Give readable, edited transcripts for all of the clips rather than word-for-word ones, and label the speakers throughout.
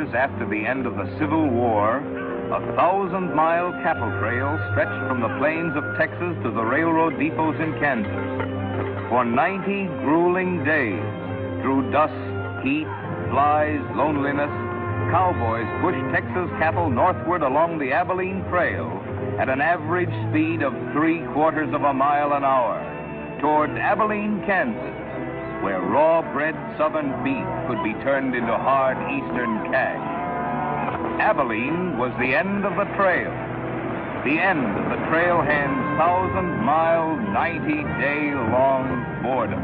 Speaker 1: years after the end of the Civil War, a 1,000-mile cattle trail stretched from the plains of Texas to the railroad depots in Kansas. For 90 grueling days, through dust, heat, flies, loneliness, cowboys pushed Texas cattle northward along the Abilene Trail at an average speed of 3/4 of a mile an hour toward Abilene, Kansas, where raw-bred southern beef could be turned into hard eastern cash. Abilene was the end of the trail, the end of the trailhand's 1,000-mile, 90-day-long boredom.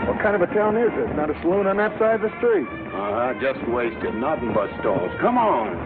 Speaker 2: What kind of a town is this? Not a saloon on that side of the street.
Speaker 3: Just wasted. Nothing but stalls. Come on.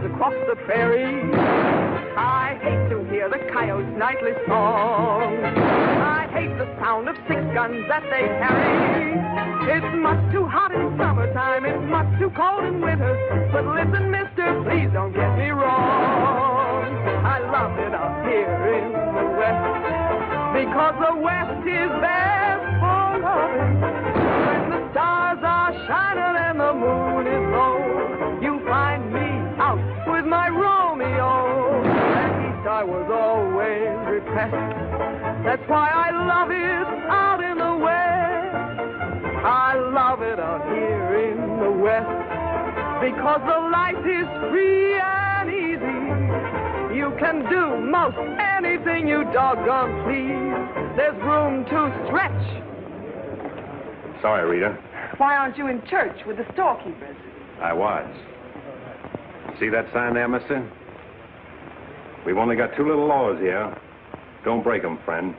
Speaker 4: Across the prairie, I hate to hear the coyote's nightly song. I hate the sound of 6 guns that they carry. It's much too hot in summertime, it's much too cold in winter. But listen, mister, please don't get me wrong. I love it up here in the West, because the West is best for loving. When the stars are shining and the moon is low, you find me out with my Romeo. Back east I was always repressed. That's why I love it out in the West. I love it out here in the West, because the life is free and easy. You can do most anything you doggone please. There's room to stretch.
Speaker 3: Sorry, Rita.
Speaker 5: Why aren't you in church with the storekeepers?
Speaker 3: I was. See that sign there, mister? We've only got 2 little laws here. Don't break them, friend.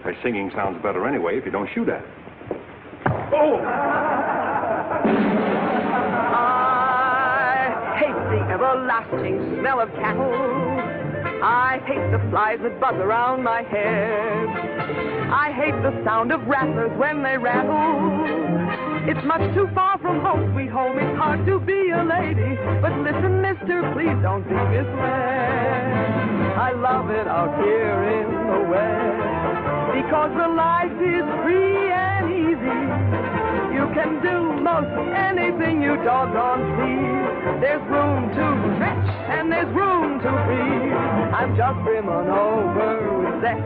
Speaker 3: Her singing sounds better anyway if you don't shoot at it. Oh!
Speaker 4: I hate the everlasting smell of cattle. I hate the flies that buzz around my head. I hate the sound of rattlers when they rattle. It's much too far from home, sweet home. It's hard to be a lady. But listen, mister, please don't be misled. I love it out here in the West, because the life is free and easy. You can do most anything you doggone please. There's room to stretch and there's room to breathe. I'm just brimming over with sex,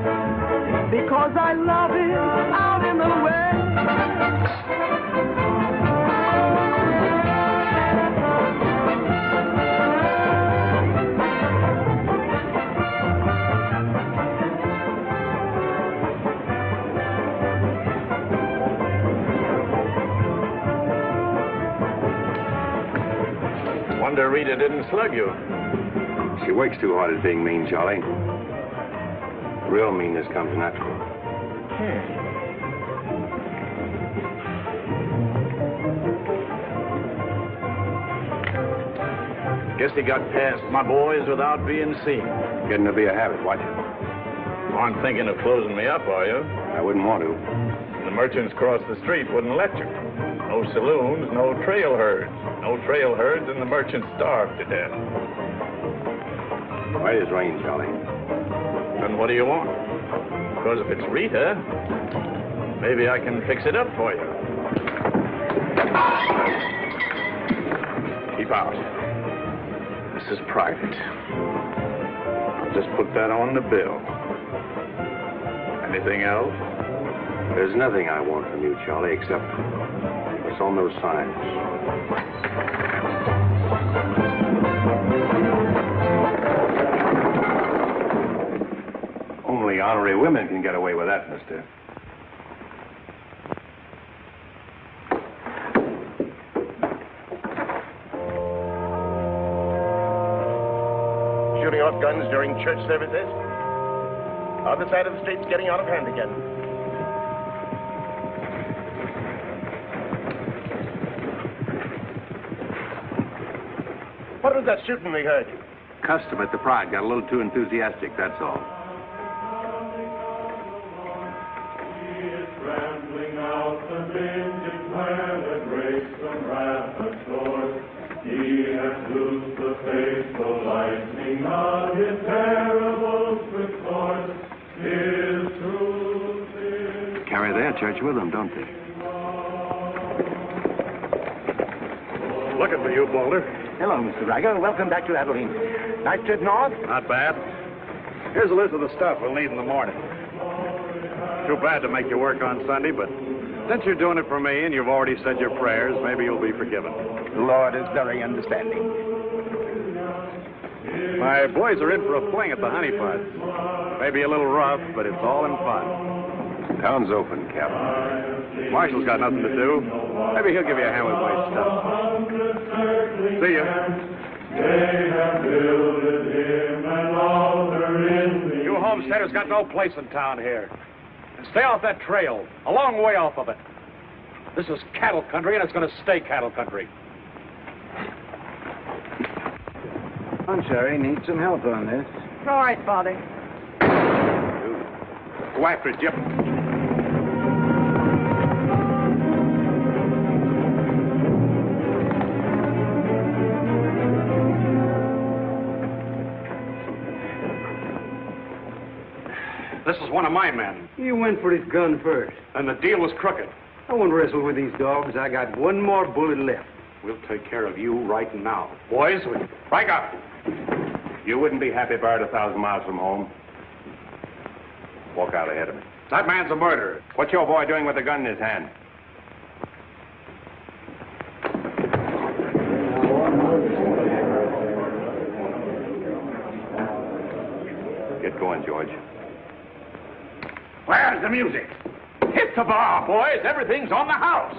Speaker 4: because I love it out in the West.
Speaker 3: Wonder Rita didn't slug you. She works too hard at being mean, Charlie. Real meanness comes natural.
Speaker 6: Guess he got past my boys without being seen.
Speaker 3: Getting to be a habit, watch it.
Speaker 6: Aren't thinking of closing me up, are you?
Speaker 3: I wouldn't want to.
Speaker 6: The merchants across the street wouldn't let you. No saloons, no trail herds. No trail herds, and the merchants starved to death.
Speaker 3: Right as rain, Charlie.
Speaker 6: Then what do you want? Because if it's Rita, maybe I can fix it up for you. Keep out. This is private. I'll just put that on the bill. Anything else?
Speaker 3: There's nothing I want from you, Charlie, except what's on those signs. Only honorary women can get away with that, mister.
Speaker 2: Shooting off guns during church services? Other side of the street's getting out of hand again. What was that shooting we heard?
Speaker 3: Custom at the Pride got a little too enthusiastic, that's all. Carry their church with them, don't they?
Speaker 6: Looking for you, Boulder.
Speaker 2: Hello, Mr. Riker. Welcome back to Abilene. Nice trip north?
Speaker 6: Not bad. Here's a list of the stuff we'll need in the morning. Too bad to make you work on Sunday, but since you're doing it for me and you've already said your prayers, maybe you'll be forgiven.
Speaker 2: The Lord is very understanding.
Speaker 6: My boys are in for a fling at the honey pots. Maybe a little rough, but it's all in fun.
Speaker 3: Town's open, Captain.
Speaker 6: Marshall's got nothing to do. Maybe he'll give you a hand with my stuff. See ya. You homesteaders got no place in town here. And stay off that trail, a long way off of it. This is cattle country, and it's going to stay cattle country.
Speaker 2: I'm sorry, need some help on this.
Speaker 5: All right, Father.
Speaker 6: Go after it, Jip. This is one of my men,
Speaker 7: You went for his gun first.
Speaker 6: and the deal was crooked.
Speaker 7: I won't wrestle with these dogs. I got one more bullet left.
Speaker 6: We'll take care of you right now. Boys, break up.
Speaker 3: You wouldn't be happy buried 1,000 miles from home. Walk out ahead of me.
Speaker 6: That man's a murderer.
Speaker 3: What's your boy doing with a gun in his hand? Get going, George.
Speaker 6: Where's the music? Hit the bar, boys. Everything's on the house.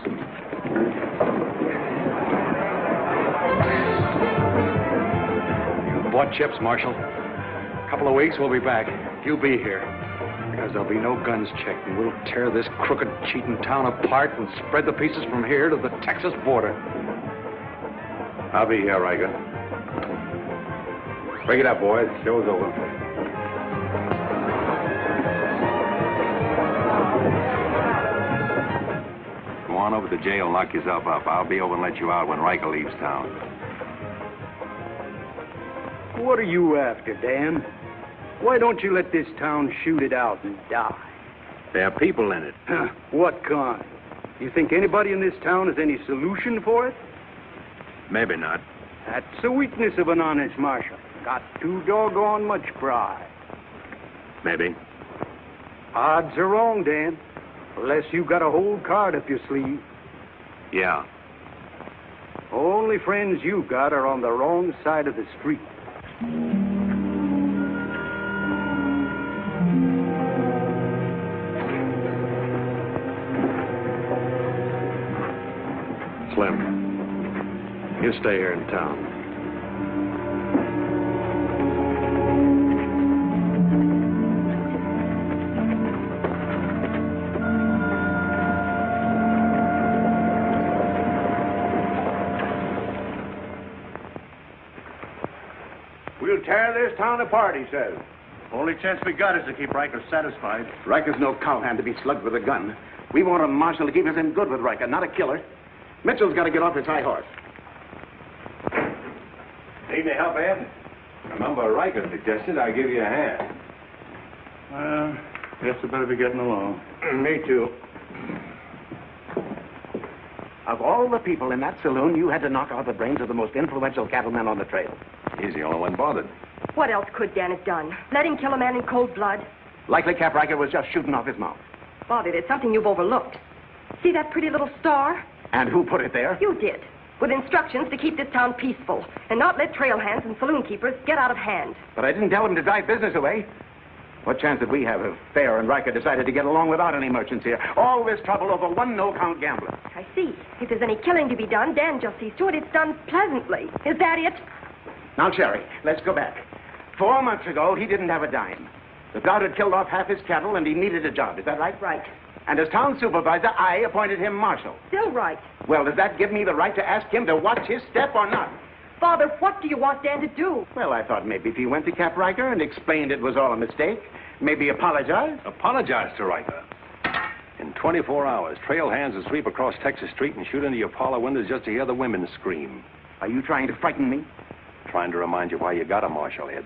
Speaker 6: You bought chips, Marshal. A couple of weeks, we'll be back. You be here. Because there'll be no guns checked, and we'll tear this crooked, cheating town apart and spread the pieces from here to the Texas border.
Speaker 3: I'll be here, Riker. Break it up, boys. Show's over. Go on over to the jail and lock yourself up. I'll be over and let you out when Riker leaves town.
Speaker 7: What are you after, Dan? Why don't you let this town shoot it out and die?
Speaker 3: There are people in it.
Speaker 7: What kind? You think anybody in this town has any solution for it?
Speaker 3: Maybe not.
Speaker 7: That's a weakness of an honest marshal. Got too doggone much pride.
Speaker 3: Maybe.
Speaker 7: Odds are wrong, Dan. Unless you got a whole card up your sleeve.
Speaker 3: Yeah.
Speaker 7: Only friends you got are on the wrong side of the street.
Speaker 6: Slim, you stay here in town.
Speaker 2: We'll tear this town apart, he says. Only chance we got is to keep Riker satisfied.
Speaker 8: Riker's no cowhand to be slugged with a gun. We want a marshal to keep us in good with Riker, not a killer. Mitchell's got to get off his high horse.
Speaker 3: Need any help, Ed? Remember, Riker suggested I give you a hand.
Speaker 2: Guess I better be getting along.
Speaker 8: Me too. Of all the people in that saloon, you had to knock out the brains of the most influential cattleman on the trail.
Speaker 3: He's the only one bothered.
Speaker 5: What else could Dan have done? Let him kill a man in cold blood?
Speaker 8: Likely Cap Riker was just shooting off his mouth.
Speaker 5: Bobby, there's something you've overlooked. See that pretty little star?
Speaker 8: And who put it there?
Speaker 5: You did. With instructions to keep this town peaceful and not let trail hands and saloon keepers get out of hand.
Speaker 8: But I didn't tell him to drive business away. What chance did we have if Fair and Riker decided to get along without any merchants here? All this trouble over one no-count gambler.
Speaker 5: I see. If there's any killing to be done, Dan just sees to it it's done pleasantly. Is that it?
Speaker 8: Now, Cherry, let's go back. 4 months ago, he didn't have a dime. The drought had killed off half his cattle, and he needed a job. Is that right?
Speaker 5: Right.
Speaker 8: And as town supervisor, I appointed him marshal.
Speaker 5: Still right.
Speaker 8: Well, does that give me the right to ask him to watch his step or not?
Speaker 5: Father, what do you want Dan to do?
Speaker 8: Well, I thought maybe if he went to Cap Riker and explained it was all a mistake, maybe apologize.
Speaker 3: Apologize to Riker. In 24 hours, trail hands will sweep across Texas Street and shoot into your parlor windows just to hear the women scream.
Speaker 8: Are you trying to frighten me?
Speaker 3: Trying to remind you why you got a marshal, Ed.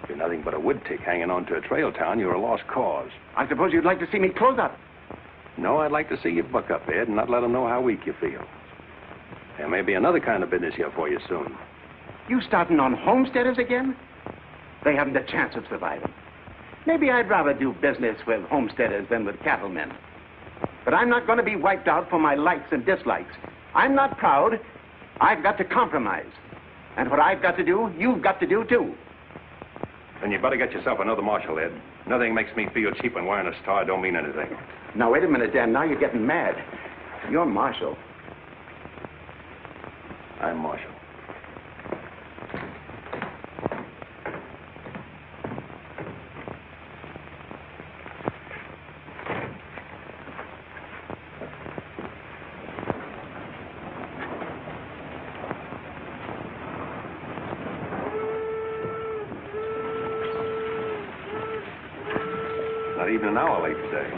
Speaker 3: If you're nothing but a wood tick hanging on to a trail town, you're a lost cause.
Speaker 8: I suppose you'd like to see me close up.
Speaker 3: No, I'd like to see you buck up, Ed, and not let them know how weak you feel. There may be another kind of business here for you soon.
Speaker 8: You starting on homesteaders again? They haven't a chance of surviving. Maybe I'd rather do business with homesteaders than with cattlemen. But I'm not going to be wiped out for my likes and dislikes. I'm not proud. I've got to compromise. And what I've got to do, you've got to do too.
Speaker 3: Then you better get yourself another marshal, Ed. Nothing makes me feel cheap when wearing a star don't mean anything.
Speaker 8: Now, wait a minute, Dan. Now you're getting mad. You're marshal.
Speaker 3: I'm marshal. Not even an hour late today.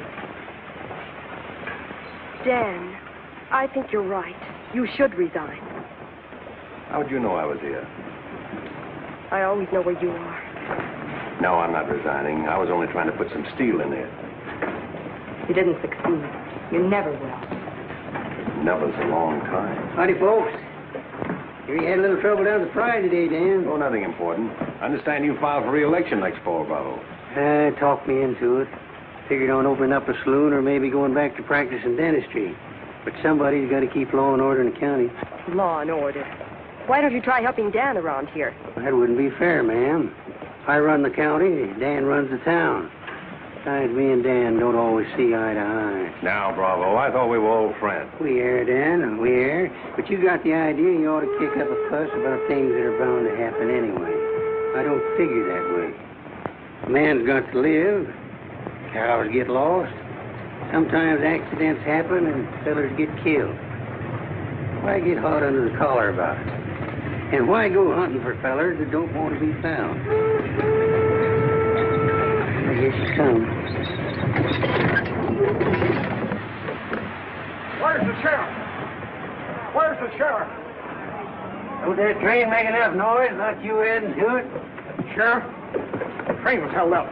Speaker 5: Dan, I think you're right. You should resign.
Speaker 3: How'd you know I was here?
Speaker 5: I always know where you are.
Speaker 3: No, I'm not resigning. I was only trying to put some steel in there.
Speaker 5: You didn't succeed. You never will.
Speaker 3: Never's a long time.
Speaker 9: Howdy, folks. Here you had a little trouble down at the fry today, Dan.
Speaker 3: Oh, nothing important. I understand you filed for re-election next fall, Bravo.
Speaker 9: Talked me into it. Figured on opening up a saloon or maybe going back to practicing dentistry. But somebody's got to keep law and order in the county.
Speaker 5: Law and order. Why don't you try helping Dan around here?
Speaker 9: That wouldn't be fair, ma'am. I run the county, Dan runs the town. Besides, me and Dan don't always see eye to eye.
Speaker 3: Now, Bravo, I thought we were old friends.
Speaker 9: We are, Dan, we are. But you got the idea you ought to kick up a fuss about things that are bound to happen anyway. I don't figure that way. A man's got to live. Cows get lost. Sometimes accidents happen and fellers get killed. Why get hot under the collar about it? And why go hunting for fellers that don't want to be found? I guess you come.
Speaker 2: Where's the sheriff? Where's the sheriff?
Speaker 9: Don't that train make enough noise? Not you adding to it?
Speaker 2: Sheriff, the train was held up.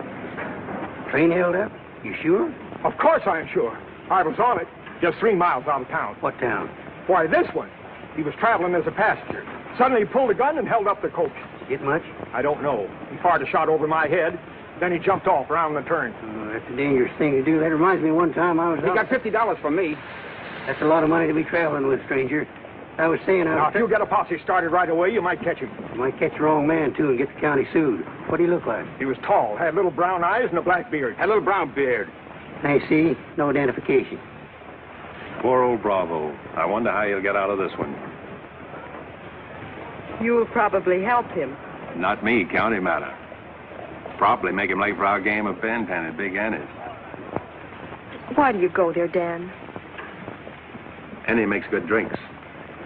Speaker 9: Train held up? You sure?
Speaker 2: Of course I'm sure. I was on it, just 3 miles out of town.
Speaker 9: What town?
Speaker 2: Why, this one. He was traveling as a passenger. Suddenly he pulled a gun and held up the coach.
Speaker 9: Get much?
Speaker 2: I don't know. He fired a shot over my head. Then he jumped off around the turn.
Speaker 9: Oh, that's a dangerous thing to do. That reminds me one time I was
Speaker 2: He
Speaker 9: out...
Speaker 2: got $50 from me.
Speaker 9: That's a lot of money to be traveling with, stranger. I was saying
Speaker 2: Now, if you get a posse started right away, you might catch him.
Speaker 9: You might catch the wrong man, too, and get the county sued. What do he look like?
Speaker 2: He was tall, had little brown eyes and a black beard.
Speaker 8: Had a little brown beard.
Speaker 9: I see. No identification.
Speaker 3: Poor old Bravo. I wonder how he'll get out of this one.
Speaker 5: You'll probably help him.
Speaker 3: Not me, county matter. Probably make him late for our game of fan-tan at Big Annie's.
Speaker 5: Why do you go there, Dan?
Speaker 3: Annie makes good drinks.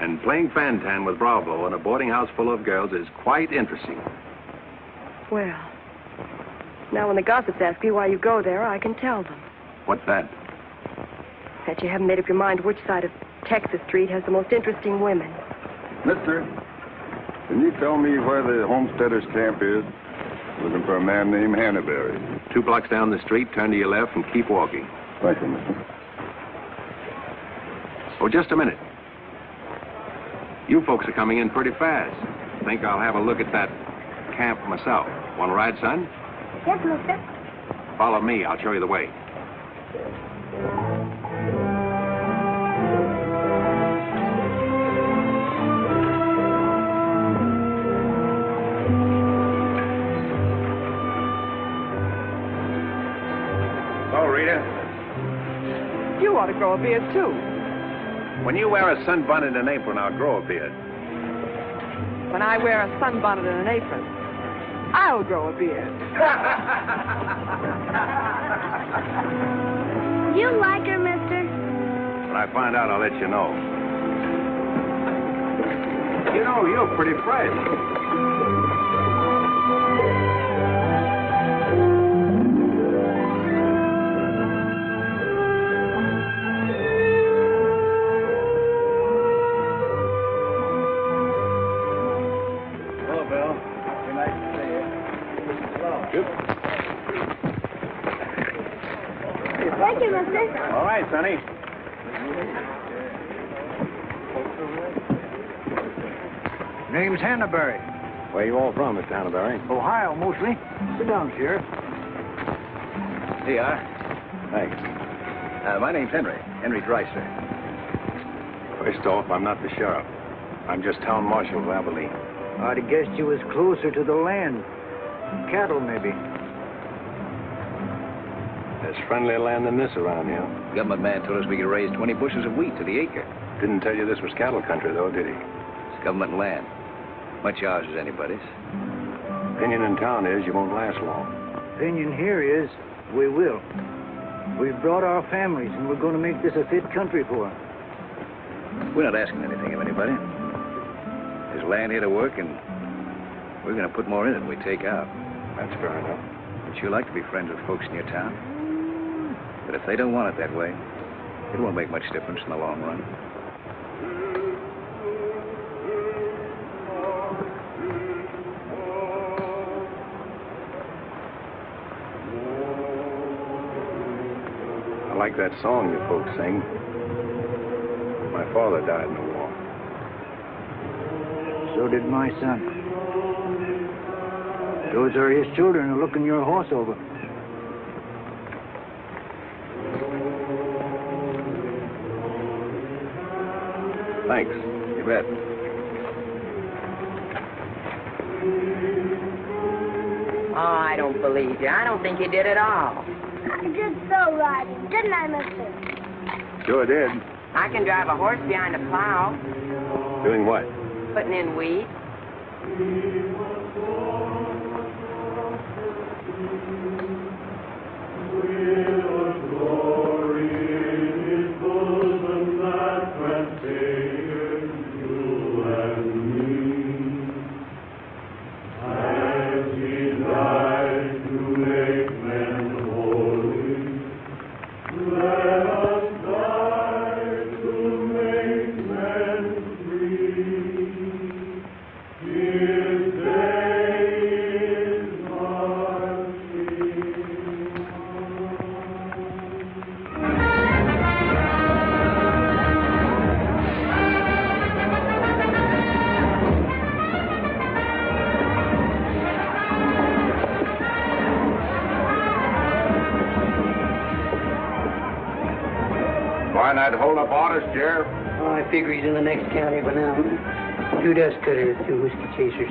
Speaker 3: And playing fan-tan with Bravo in a boarding house full of girls is quite interesting.
Speaker 5: Well, now when the gossips ask you why you go there, I can tell them.
Speaker 3: What's that?
Speaker 5: That you haven't made up your mind which side of Texas Street has the most interesting women.
Speaker 10: Mister, can you tell me where the homesteaders' camp is?
Speaker 3: Looking for a man named Hannaberry. 2 blocks down the street, turn to your left and keep walking.
Speaker 10: Thank you, mister.
Speaker 3: Oh, just a minute. You folks are coming in pretty fast. Think I'll have a look at that camp myself. Want to ride, son?
Speaker 11: Yes, mister.
Speaker 3: Follow me. I'll show you the way.
Speaker 2: Oh, Rita.
Speaker 4: You ought to grow a beard, too.
Speaker 3: When you wear a sunbonnet and apron, I'll grow a beard.
Speaker 4: When I wear a sunbonnet and an apron, I'll grow a beard.
Speaker 11: You like her, mister?
Speaker 3: When I find out, I'll let you know.
Speaker 2: You know, you're pretty fresh.
Speaker 11: Thank you, mister.
Speaker 2: All right, Sonny.
Speaker 7: Name's Hannaberry.
Speaker 3: Where you all from, Mr. Hannaberry?
Speaker 7: Ohio, mostly. Sit down, Sheriff.
Speaker 6: Here you are.
Speaker 3: Thanks.
Speaker 6: My name's Henry. Henry Dreiser.
Speaker 3: First off, I'm not the sheriff. I'm just town marshal of Abilene.
Speaker 7: I'd have guessed you was closer to the land. Cattle, maybe.
Speaker 3: There's friendlier land than this around here.
Speaker 6: Government man told us we could raise 20 bushels of wheat to the acre.
Speaker 3: Didn't tell you this was cattle country, though, did he?
Speaker 6: It's government land. Much ours as anybody's.
Speaker 3: Opinion in town is you won't last long.
Speaker 7: Opinion here is we will. We've brought our families, and we're going to make this a fit country for them.
Speaker 6: We're not asking anything of anybody. There's land here to work, and we're going to put more in it than we take out.
Speaker 3: That's fair enough.
Speaker 6: But you like to be friends with folks in your town. But if they don't want it that way, it won't make much difference in the long run.
Speaker 3: I like that song you folks sing. My father died in the war.
Speaker 7: So did my son. Those are his children who are looking your horse over.
Speaker 3: Thanks. You bet.
Speaker 12: Oh, I don't believe you. I don't think you did at all.
Speaker 11: I did so right, didn't I, mister?
Speaker 3: Sure did.
Speaker 12: I can drive a horse behind a plow,
Speaker 3: Doing what?
Speaker 12: putting in wheat.
Speaker 2: Why not hold up orders, Sheriff?
Speaker 9: Oh, I figure he's in the next county by now. 2 dust cutters, 2 whiskey chasers.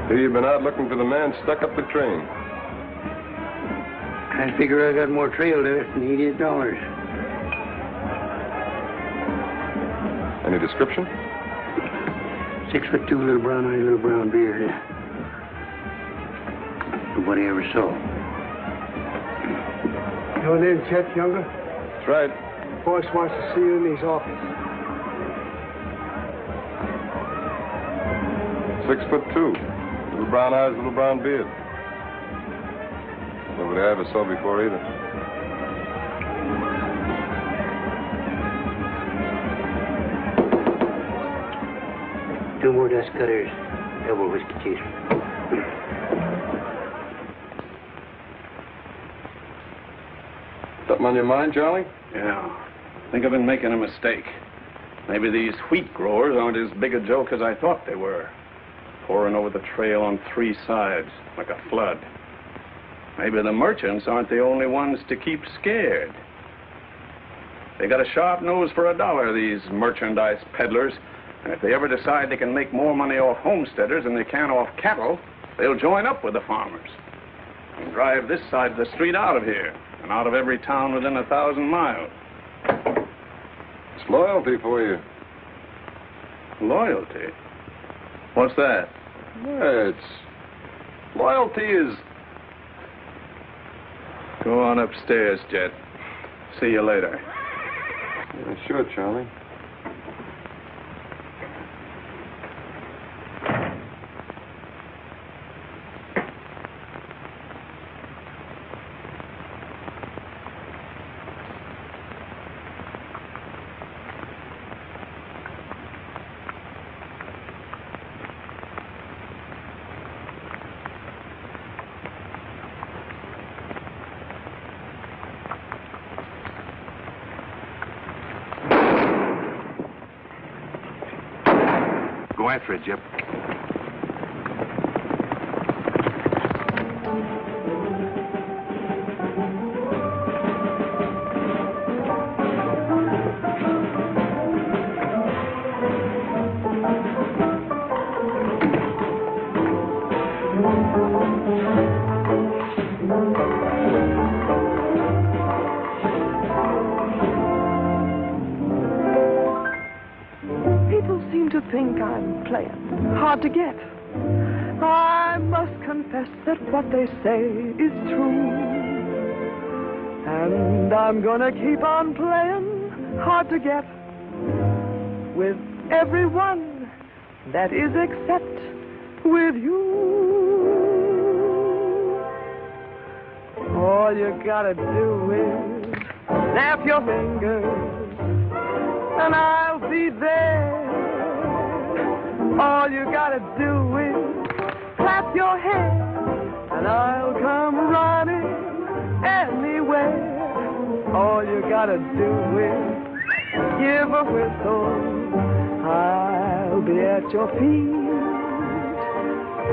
Speaker 10: Here you've been out looking for the man stuck up the train.
Speaker 9: I figure I got more trail there than $88.
Speaker 10: Any description?
Speaker 9: 6'2", little brown eye, little brown beard. Nobody ever saw.
Speaker 13: Your name, Chet Younger?
Speaker 10: That's right.
Speaker 13: Boss wants to see you in his office.
Speaker 10: 6'2". Little brown eyes, little brown beard. Nobody I ever saw before either.
Speaker 9: 2 more dust cutters, double whiskey chaser.
Speaker 10: Something on your mind, Charlie?
Speaker 3: Yeah. I think I've been making a mistake. Maybe these wheat growers aren't as big a joke as I thought they were. Pouring over the trail on 3 sides, like a flood. Maybe the merchants aren't the only ones to keep scared. They got a sharp nose for $1, these merchandise peddlers. And if they ever decide they can make more money off homesteaders than they can off cattle, they'll join up with the farmers and drive this side of the street out of here and out of every town within 1,000 miles.
Speaker 10: It's loyalty for you.
Speaker 3: Loyalty? What's that?
Speaker 10: Well, loyalty is...
Speaker 3: Go on upstairs, Jet. See you later.
Speaker 10: Yeah, sure, Charlie.
Speaker 3: Go after it, Jip.
Speaker 4: Think I'm playing hard to get. I must confess that what they say is true. And I'm gonna keep on playing hard to get with everyone that is except with you. All you gotta do is snap your fingers and I'll be there. All you gotta do is clap your hands and I'll come running anywhere. All you gotta do is give a whistle. I'll be at your feet.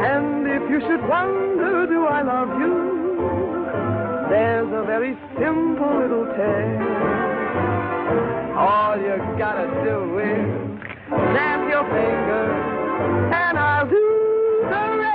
Speaker 4: And if you should wonder, do I love you? There's a very simple little tale. All you gotta do is snap your fingers and I'll do the rest.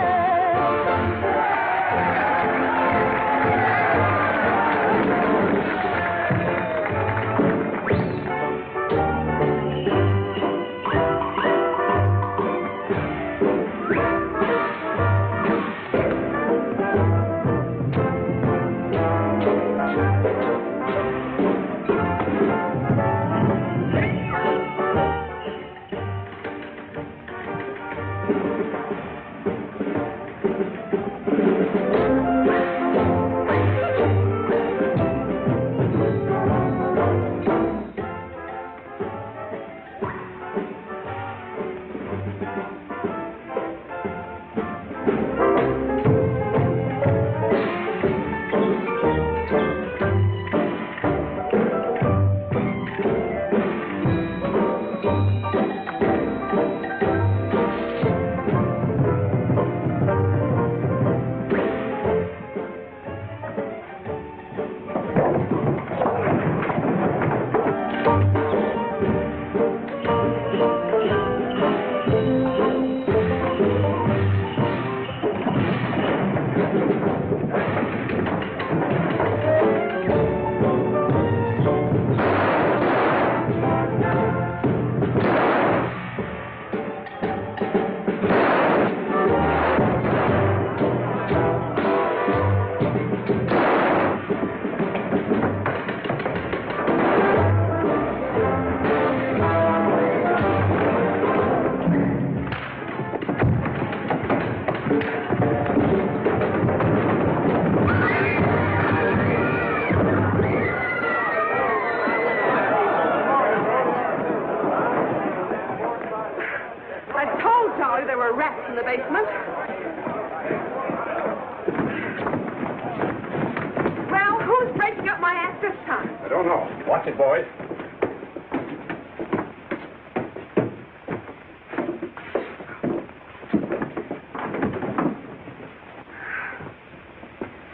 Speaker 4: this time?
Speaker 3: I don't know. Watch it, boys.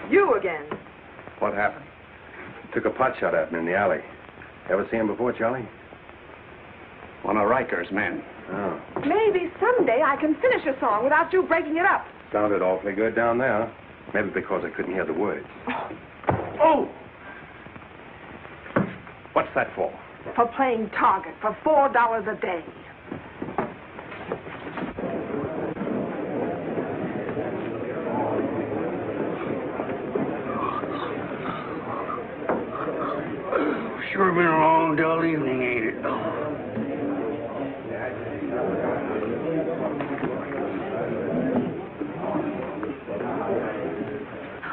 Speaker 4: You again.
Speaker 3: What happened? Took a pot shot at me in the alley. Ever see him before, Charlie?
Speaker 8: One of Riker's men.
Speaker 3: Oh.
Speaker 4: Maybe someday I can finish a song without you breaking it up.
Speaker 3: Sounded awfully good down there. Maybe because I couldn't hear the words.
Speaker 8: Oh!
Speaker 3: What's that for?
Speaker 4: For playing target for $4 a day.
Speaker 9: Sure been a long, dull evening, ain't it?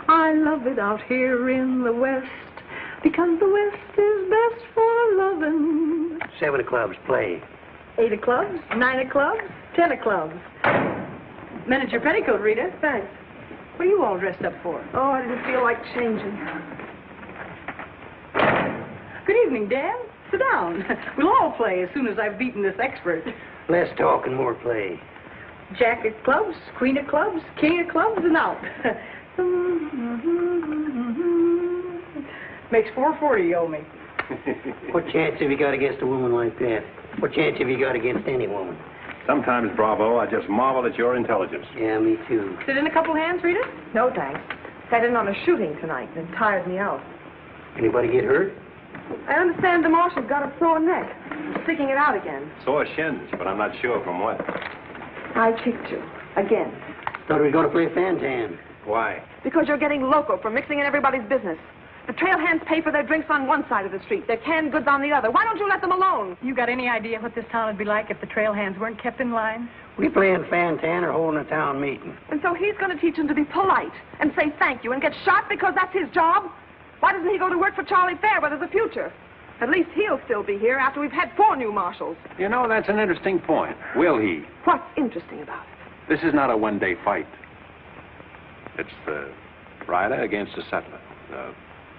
Speaker 14: I love it out here in the West, because the West is best for loving.
Speaker 9: 7 of clubs, play.
Speaker 14: 8 of clubs, 9 of clubs, 10 of clubs. Miniature petticoat, Rita.
Speaker 4: Thanks.
Speaker 14: What are you all dressed up for?
Speaker 4: Oh, I didn't feel like changing.
Speaker 14: Good evening, Dan. Sit down. We'll all play as soon as I've beaten this expert.
Speaker 9: Less talk and more play.
Speaker 14: Jack of clubs, queen of clubs, king of clubs, and out. Makes $4.40 you owe me.
Speaker 9: What chance have you got against a woman like that? What chance have you got against any woman?
Speaker 3: Sometimes, Bravo, I just marvel at your intelligence.
Speaker 9: Yeah, me too.
Speaker 14: Sit in a couple hands, Rita?
Speaker 4: No, thanks. Sat in on a shooting tonight and it tired me out.
Speaker 9: Anybody get hurt?
Speaker 4: I understand the marshal's got a sore neck. He's sticking it out again.
Speaker 3: Sore shins, but I'm not sure from what.
Speaker 4: I kicked you. Again.
Speaker 9: Thought we were going to play Fantan.
Speaker 3: Why?
Speaker 4: Because you're getting loco for mixing in everybody's business. The trail hands pay for their drinks on one side of the street, their canned goods on the other. Why don't you let them alone?
Speaker 14: You got any idea what this town would be like if the trail hands weren't kept in line?
Speaker 9: We playing Fantan or holding a town meeting.
Speaker 4: And so he's going to teach them to be polite and say thank you and get shot because that's his job? Why doesn't he go to work for Charlie Fair where there's a future? At least he'll still be here after we've had 4 new marshals.
Speaker 3: You know, that's an interesting point. Will he?
Speaker 4: What's interesting about it?
Speaker 3: This is not a one-day fight. It's the rider against the settler. The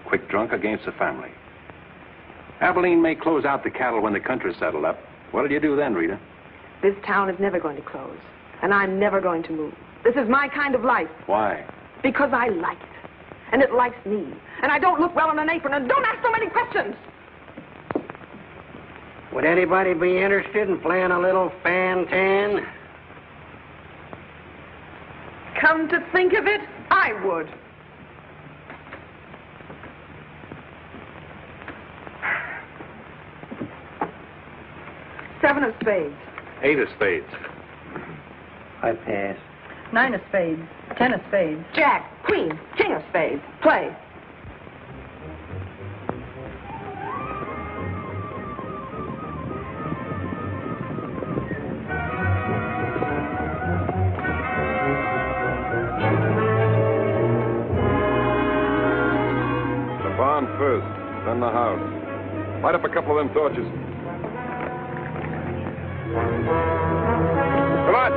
Speaker 3: quick drunk against the family. Abilene may close out the cattle when the country's settled up. What'll you do then, Rita?
Speaker 4: This town is never going to close. And I'm never going to move. This is my kind of life.
Speaker 3: Why?
Speaker 4: Because I like it. And it likes me. And I don't look well on an apron. And don't ask so many questions.
Speaker 9: Would anybody be interested in playing a little Fantan?
Speaker 4: Come to think of it, I would. Seven of spades.
Speaker 3: 8 of spades.
Speaker 9: I pass.
Speaker 14: 9 of spades, 10 of spades.
Speaker 4: Jack, queen, king of spades. Play.
Speaker 10: The barn first, then the house. Light up a couple of them torches. Come on.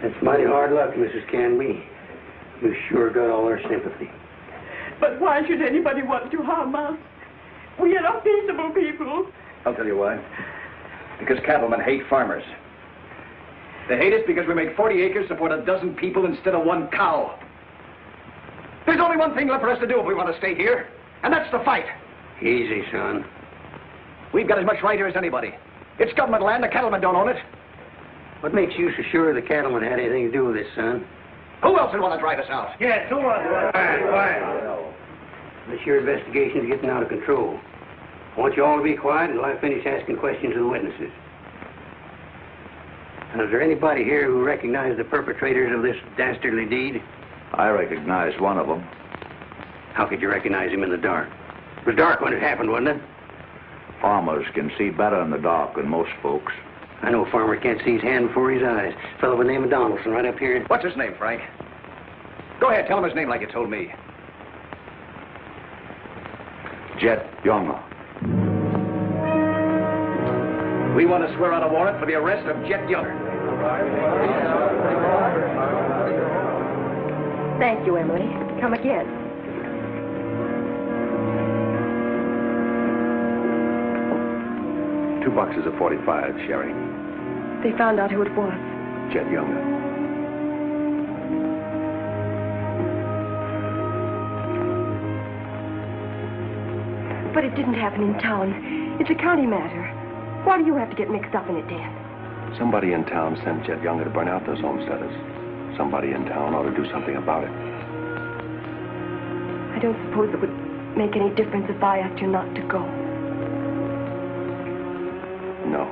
Speaker 9: That's mighty hard luck, Mrs. Canby. You sure got all our sympathy.
Speaker 14: But why should anybody want to harm us? We are peaceable people.
Speaker 15: I'll tell you why. Because cattlemen hate farmers. They hate us because we make 40 acres support a dozen people instead of one cow. There's only one thing left for us to do if we want to stay here, and that's to fight.
Speaker 9: Easy, son.
Speaker 15: We've got as much right here as anybody. It's government land. The cattlemen don't own it.
Speaker 9: What makes you so sure the cattlemen had anything to do with this, son?
Speaker 15: Who else would want to drive us out?
Speaker 9: Yes, who was? Quiet. This your investigation's getting out of control. I want you all to be quiet until I finish asking questions of the witnesses. Now, is there anybody here who recognized the perpetrators of this dastardly deed?
Speaker 16: I recognized one of them.
Speaker 9: How could you recognize him in the dark? It was dark when it happened, wasn't it?
Speaker 16: Farmers can see better in the dark than most folks.
Speaker 9: I know a farmer can't see his hand before his eyes. A fellow by the name of Donaldson right up here.
Speaker 15: What's his name, Frank? Go ahead, tell him his name like you told me.
Speaker 16: Jet Younger.
Speaker 15: We want to swear out a warrant for the arrest of Jet Younger.
Speaker 5: Thank you, Emily. Come again.
Speaker 3: Two boxes of 45, Sherry.
Speaker 5: They found out who it was.
Speaker 3: Jet Younger.
Speaker 5: But it didn't happen in town. It's a county matter. Why do you have to get mixed up in it, Dan?
Speaker 3: Somebody in town sent Jet Younger to burn out those homesteaders. Somebody in town ought to do something about it.
Speaker 5: I don't suppose it would make any difference if I asked you not to go.
Speaker 3: No.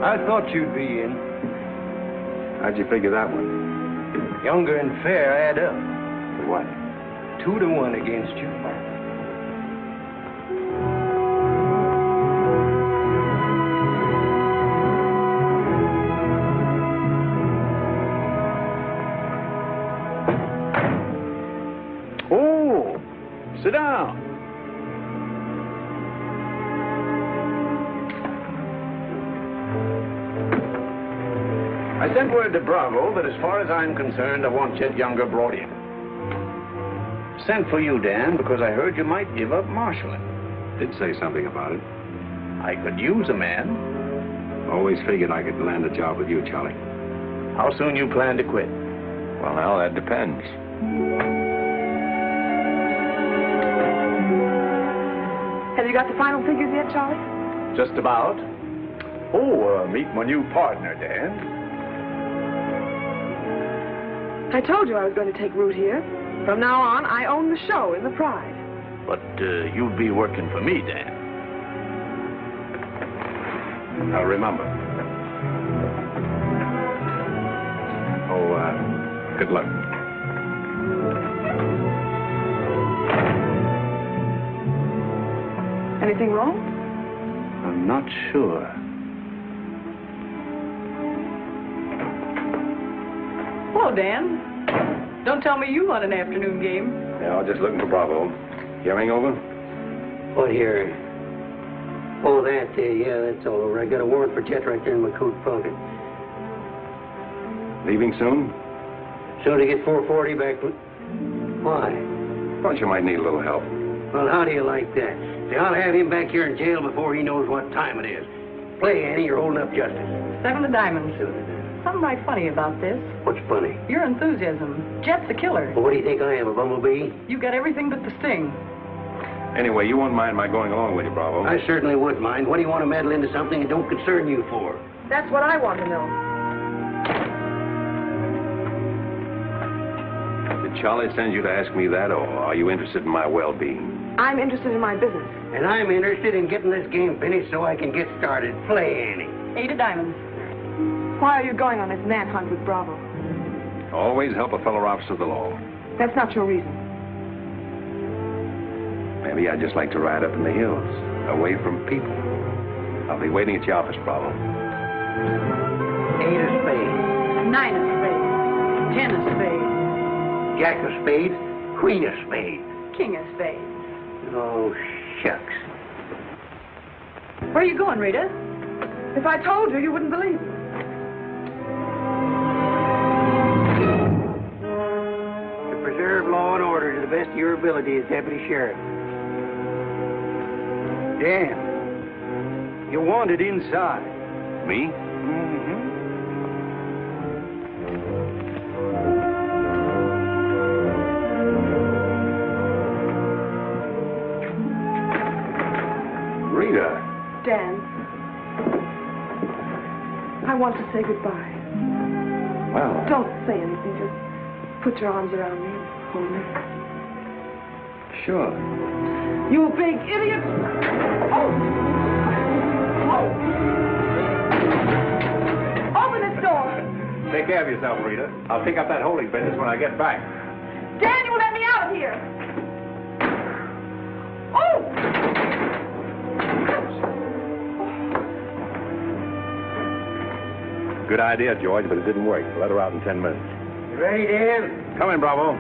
Speaker 7: I thought you'd be in.
Speaker 3: How'd you figure that one?
Speaker 7: Younger and Fair add up.
Speaker 3: What?
Speaker 7: 2-1 against you.
Speaker 6: Oh, sit down. I sent word to Bravo that as far as I'm concerned, I want Jet Younger brought in. Sent for you, Dan, because I heard you might give up marshaling.
Speaker 3: Did say something about it.
Speaker 6: I could use a man.
Speaker 3: Always figured I could land a job with you, Charlie.
Speaker 6: How soon you plan to quit?
Speaker 3: Well, now, that depends.
Speaker 5: Have you got the final figures yet, Charlie?
Speaker 6: Just about. Oh, meet my new partner, Dan.
Speaker 5: I told you I was going to take root here. From now on, I own the show in the Pride.
Speaker 6: But you'll be working for me, Dan.
Speaker 3: Now, remember. Good luck.
Speaker 5: Anything wrong?
Speaker 6: I'm not sure.
Speaker 14: Well, Dan, don't tell me you won an afternoon game.
Speaker 3: Yeah, just looking for Bravo. Hearing over?
Speaker 9: What here? Oh, that, yeah, that's all over. I got a warrant for Jet right there in my coat pocket.
Speaker 3: Leaving soon?
Speaker 9: Soon to get 440 back. Why?
Speaker 3: Thought you might need a little help.
Speaker 9: Well, how do you like that? See, I'll have him back here in jail before he knows what time it is. Play, Annie, you're holding up justice.
Speaker 14: 7 of diamonds. Something right funny about this.
Speaker 9: What's funny?
Speaker 14: Your enthusiasm. Jet's a killer.
Speaker 9: Well, what do you think I am, a bumblebee?
Speaker 14: You got everything but the sting.
Speaker 3: Anyway, you won't mind my going along with you, Bravo.
Speaker 9: I certainly would mind. What do you want to meddle into something that don't concern you for?
Speaker 5: That's what I want to know.
Speaker 3: Did Charlie send you to ask me that, or are you interested in my well-being?
Speaker 5: I'm interested in my business.
Speaker 9: And I'm interested in getting this game finished so I can get started. Play, Annie.
Speaker 14: 8 of diamonds.
Speaker 5: Why are you going on this manhunt with Bravo?
Speaker 3: Always help a fellow officer of the law.
Speaker 5: That's not your reason.
Speaker 3: Maybe I'd just like to ride up in the hills, away from people. I'll be waiting at your office, Bravo.
Speaker 9: 8 of spades.
Speaker 14: 9 of spades. 10 of spades.
Speaker 9: Jack of spades. Queen of spades.
Speaker 14: licking his face.
Speaker 9: Oh, shucks.
Speaker 14: Where are you going, Rita? If I told you, you wouldn't believe me.
Speaker 9: To preserve law and order to the best of your ability as Deputy Sheriff.
Speaker 6: Dan, you're wanted inside.
Speaker 3: Me? Rita.
Speaker 14: Dan, I want to say goodbye.
Speaker 3: Well.
Speaker 14: Don't say anything. Just put your arms around me and hold me.
Speaker 3: Sure.
Speaker 14: You big idiot! Oh! Oh! Open this door!
Speaker 3: Take care of yourself, Rita. I'll pick up that holding business when I get back.
Speaker 14: Dan, you let me out of here! Oh!
Speaker 3: Good idea, George, but it didn't work. Let her out in 10 minutes.
Speaker 9: You ready, Dan?
Speaker 3: Come in, Bravo.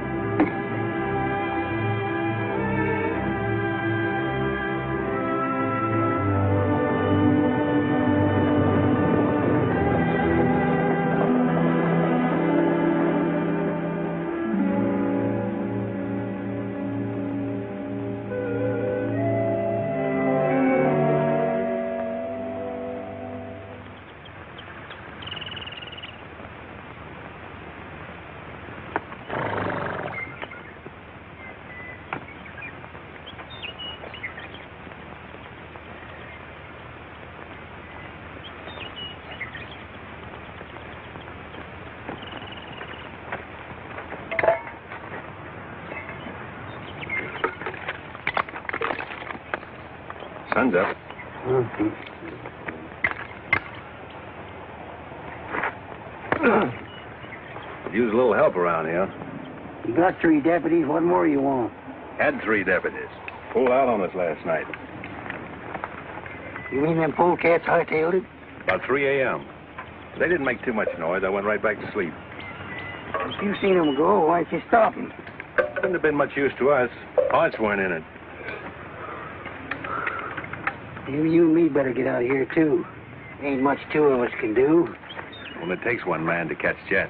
Speaker 3: Sun's up. Could use a little help around here.
Speaker 9: You got 3 deputies. What more you want?
Speaker 3: Had 3 deputies. Pulled out on us last night.
Speaker 9: You mean them polecats hightailed it?
Speaker 3: About 3 a.m. They didn't make too much noise. I went right back to sleep.
Speaker 9: If you seen them go, why'd you stop them?
Speaker 3: Wouldn't have been much use to us. Parts weren't in it.
Speaker 9: You and me better get out of here, too. Ain't much 2 of us can do.
Speaker 3: Well, it takes one man to catch Jet.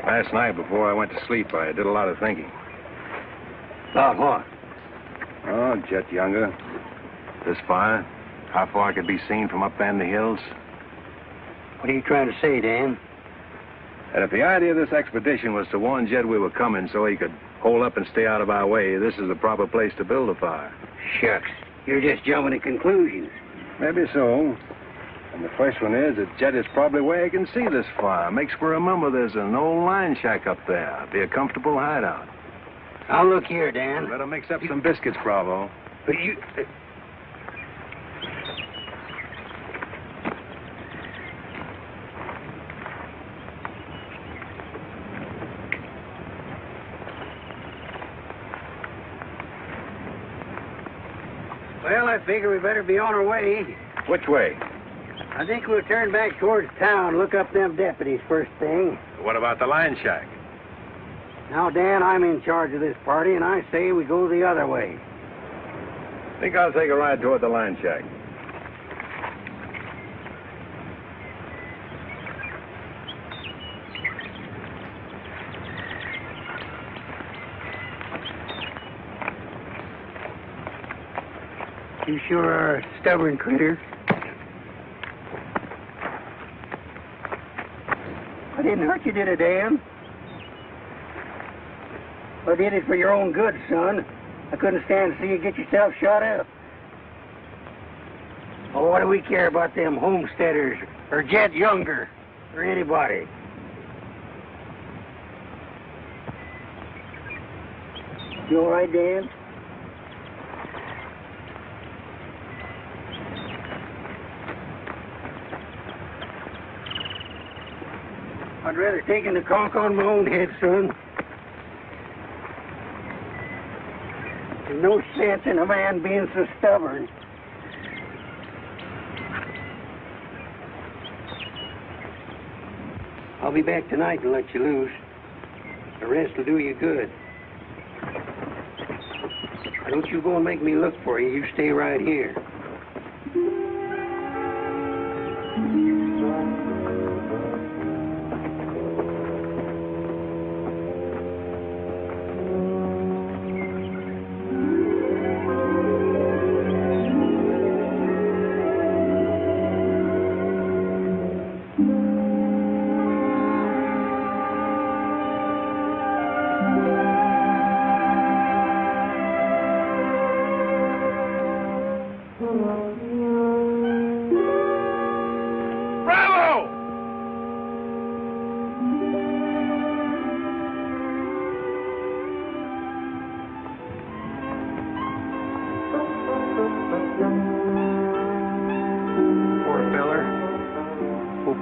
Speaker 3: Last night, before I went to sleep, I did a lot of thinking.
Speaker 9: About what?
Speaker 3: Oh, Jet Younger. This fire. How far it could be seen from up there in the hills.
Speaker 9: What are you trying to say, Dan?
Speaker 3: And if the idea of this expedition was to warn Jed we were coming so he could hole up and stay out of our way, this is the proper place to build a fire.
Speaker 9: Shucks. You're just jumping to conclusions.
Speaker 3: Maybe so. And the first one is that Jed is probably where he can see this fire. Makes for remember there's an old line shack up there. Be a comfortable hideout.
Speaker 9: Now, look here, Dan.
Speaker 3: Better mix up some biscuits, Bravo.
Speaker 9: But you... Well, I figure we better be on our way.
Speaker 3: Which way?
Speaker 9: I think we'll turn back towards town, look up them deputies first thing.
Speaker 3: What about the line shack?
Speaker 9: Now, Dan, I'm in charge of this party, and I say we go the other way.
Speaker 3: Think I'll take a ride toward the line shack.
Speaker 9: You sure are a stubborn critter. I didn't hurt you, did I, Dan? I did it for your own good, son. I couldn't stand to see you get yourself shot up. Oh, what do we care about them homesteaders or Jed Younger or anybody? You all right, Dan? I'd rather take the conk on my own head, son. There's no sense in a man being so stubborn. I'll be back tonight to let you loose. The rest will do you good. Don't you go and make me look for you. You stay right here.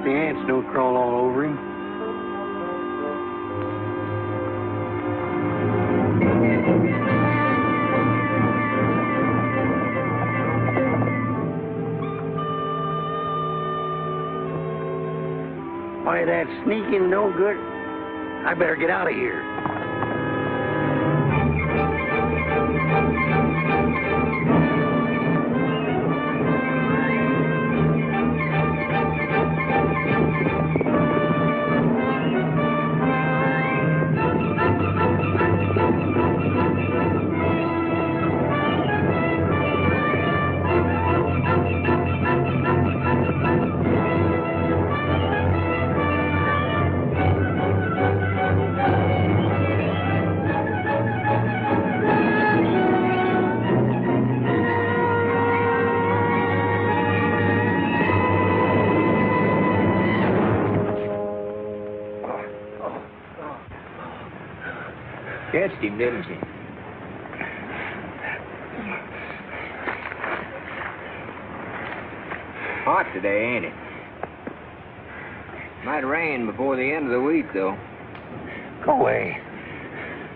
Speaker 9: The ants don't crawl all over him. Why, that sneaking no good. I better get out of here.
Speaker 17: Catched him, didn't you? Hot today, ain't it? Might rain before the end of the week, though.
Speaker 9: Go away.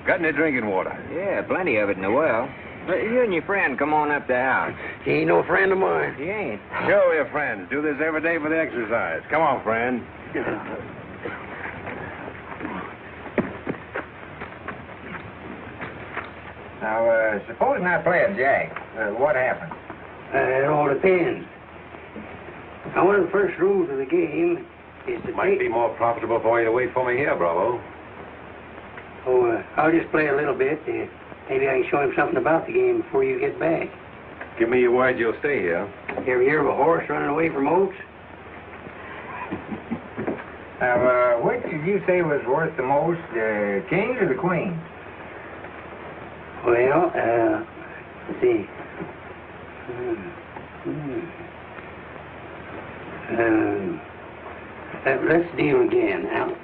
Speaker 3: Got any drinking water?
Speaker 17: Yeah, plenty of it in the well. You and your friend come on up the house.
Speaker 9: He ain't no friend of mine.
Speaker 17: He ain't.
Speaker 3: Sure, we're friends. Do this every day for the exercise. Come on, friend.
Speaker 17: Now, supposing I play a jack, what happens?
Speaker 9: It all depends. Now, one of the first rules of the game is to
Speaker 3: Might be more profitable for you to wait for me here, Bravo.
Speaker 9: Oh, I'll just play a little bit. Maybe I can show him something about the game before you get back.
Speaker 3: Give me your word you'll stay here.
Speaker 9: You ever hear of a horse running away from oats?
Speaker 17: Now, which did you say was worth the most, the kings or the queens?
Speaker 9: Well, let's see. Let's deal again now.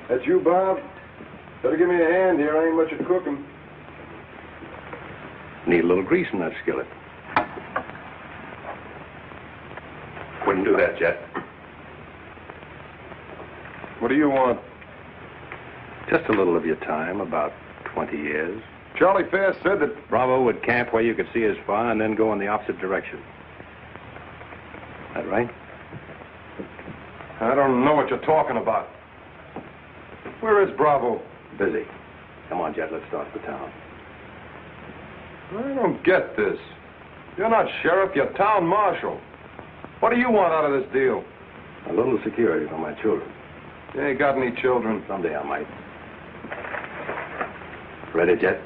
Speaker 10: That's you, Bob? Better give me a hand here. I ain't much at cooking.
Speaker 3: Need a little grease in that skillet. Wouldn't do that, Jet.
Speaker 10: What do you want?
Speaker 3: Just a little of your time, about 20 years.
Speaker 10: Charlie Fair said that...
Speaker 3: Bravo would camp where you could see as far and then go in the opposite direction. That right?
Speaker 10: I don't know what you're talking about. Where is Bravo?
Speaker 3: Busy. Come on, Jet, let's start the town.
Speaker 10: I don't get this. You're not sheriff, you're town marshal. What do you want out of this deal?
Speaker 3: A little security for my children.
Speaker 10: You ain't got any children.
Speaker 3: Someday I might. Ready, Jet?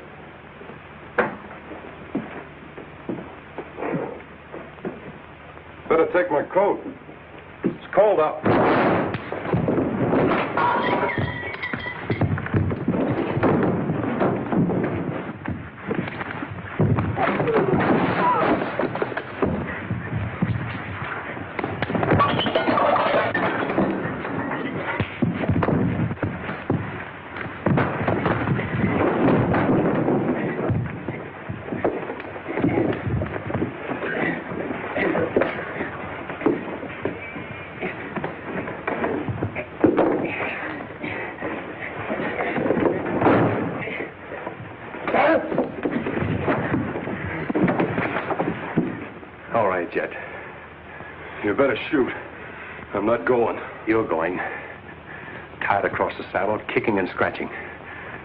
Speaker 10: Better take my coat. It's cold out.
Speaker 3: hurt yet.
Speaker 10: You better shoot. I'm not going.
Speaker 3: You're going. Tied across the saddle, kicking and scratching.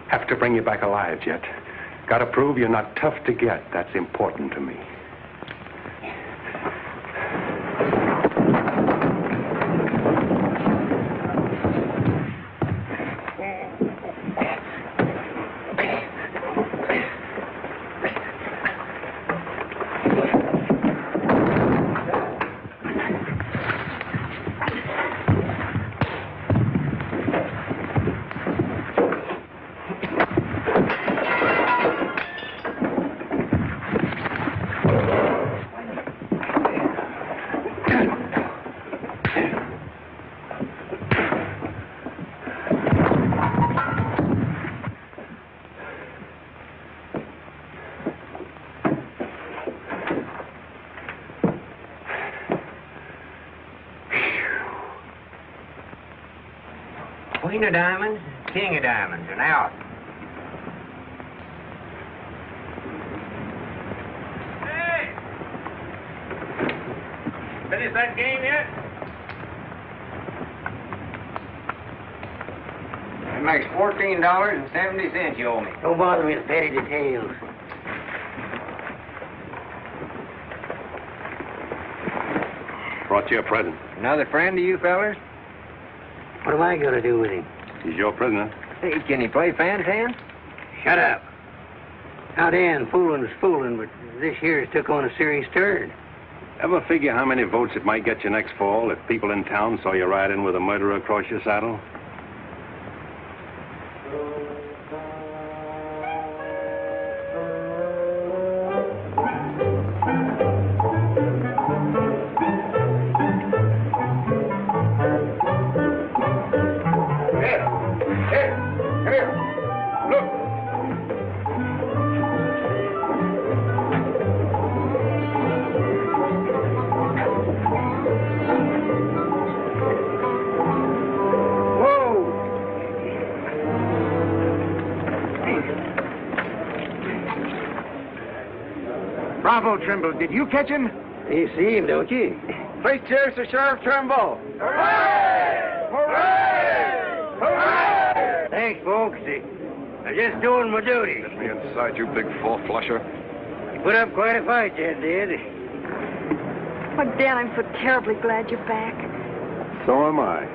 Speaker 3: Have to bring you back alive, Jet. Got to prove you're not tough to get. That's important to me.
Speaker 9: Queen of diamonds, king of diamonds, and out. Hey! Finish that game yet? That makes $14.70 you owe me. Don't bother me with petty details.
Speaker 3: Brought you a present.
Speaker 9: Another friend of you fellers? What am I going to do with him?
Speaker 3: He's your prisoner.
Speaker 9: Hey, can he play fan-tan? Shut up. Now, Dan, fooling is fooling, but this here's took on a serious turn.
Speaker 3: Ever figure how many votes it might get you next fall if people in town saw you ride in with a murderer across your saddle?
Speaker 8: Bravo, Trimble. Did you catch him?
Speaker 9: You see him, don't you?
Speaker 8: Place cheers for Sheriff Trimble.
Speaker 9: Hooray! Hooray! Hooray! Thanks, folks. I'm just doing my duty.
Speaker 10: Get me inside, you big four-flusher.
Speaker 9: You put up quite a fight, Jed did.
Speaker 5: Oh, Dan, I'm so terribly glad you're back.
Speaker 3: So am I.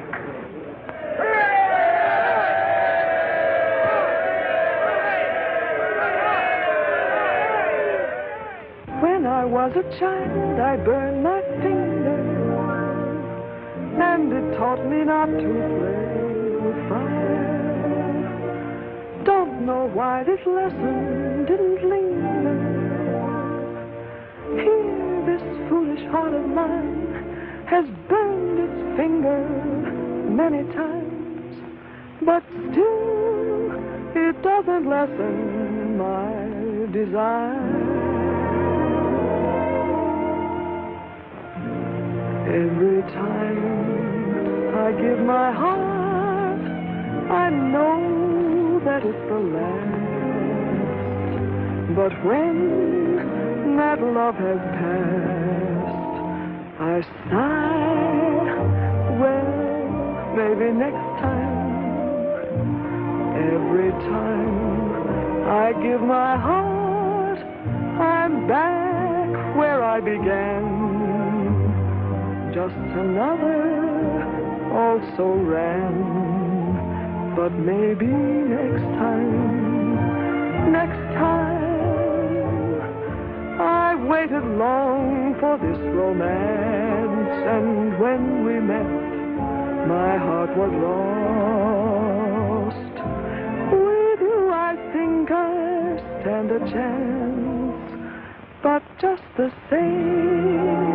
Speaker 14: When I was a child, I burned my finger, and it taught me not to play with fire. Don't know why this lesson didn't linger. Here, this foolish heart of mine has burned its finger many times, but still, it doesn't lessen my desire. Every time I give my heart, I know that it's the last. But when that love has passed, I sigh, well, maybe next time. Every time I give my heart, I'm back where I began. Just another also ran. But maybe next time, I waited long for this romance, and when we met, my heart was lost. With you, I think I stand a chance, but just the same,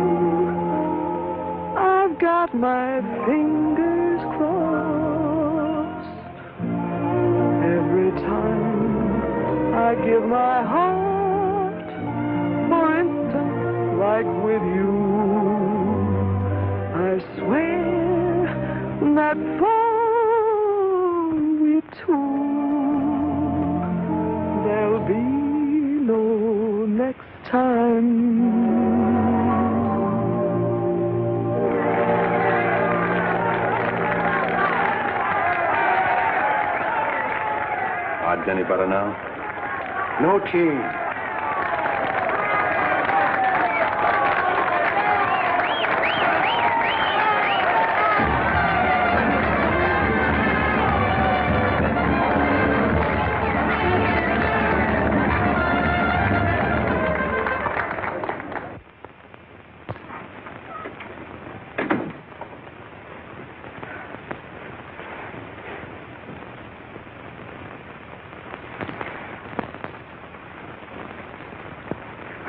Speaker 14: I've got my fingers crossed. Every time I give my heart, for instance, like with you, I swear that for we two, there'll be no next time.
Speaker 3: better now?
Speaker 13: No change.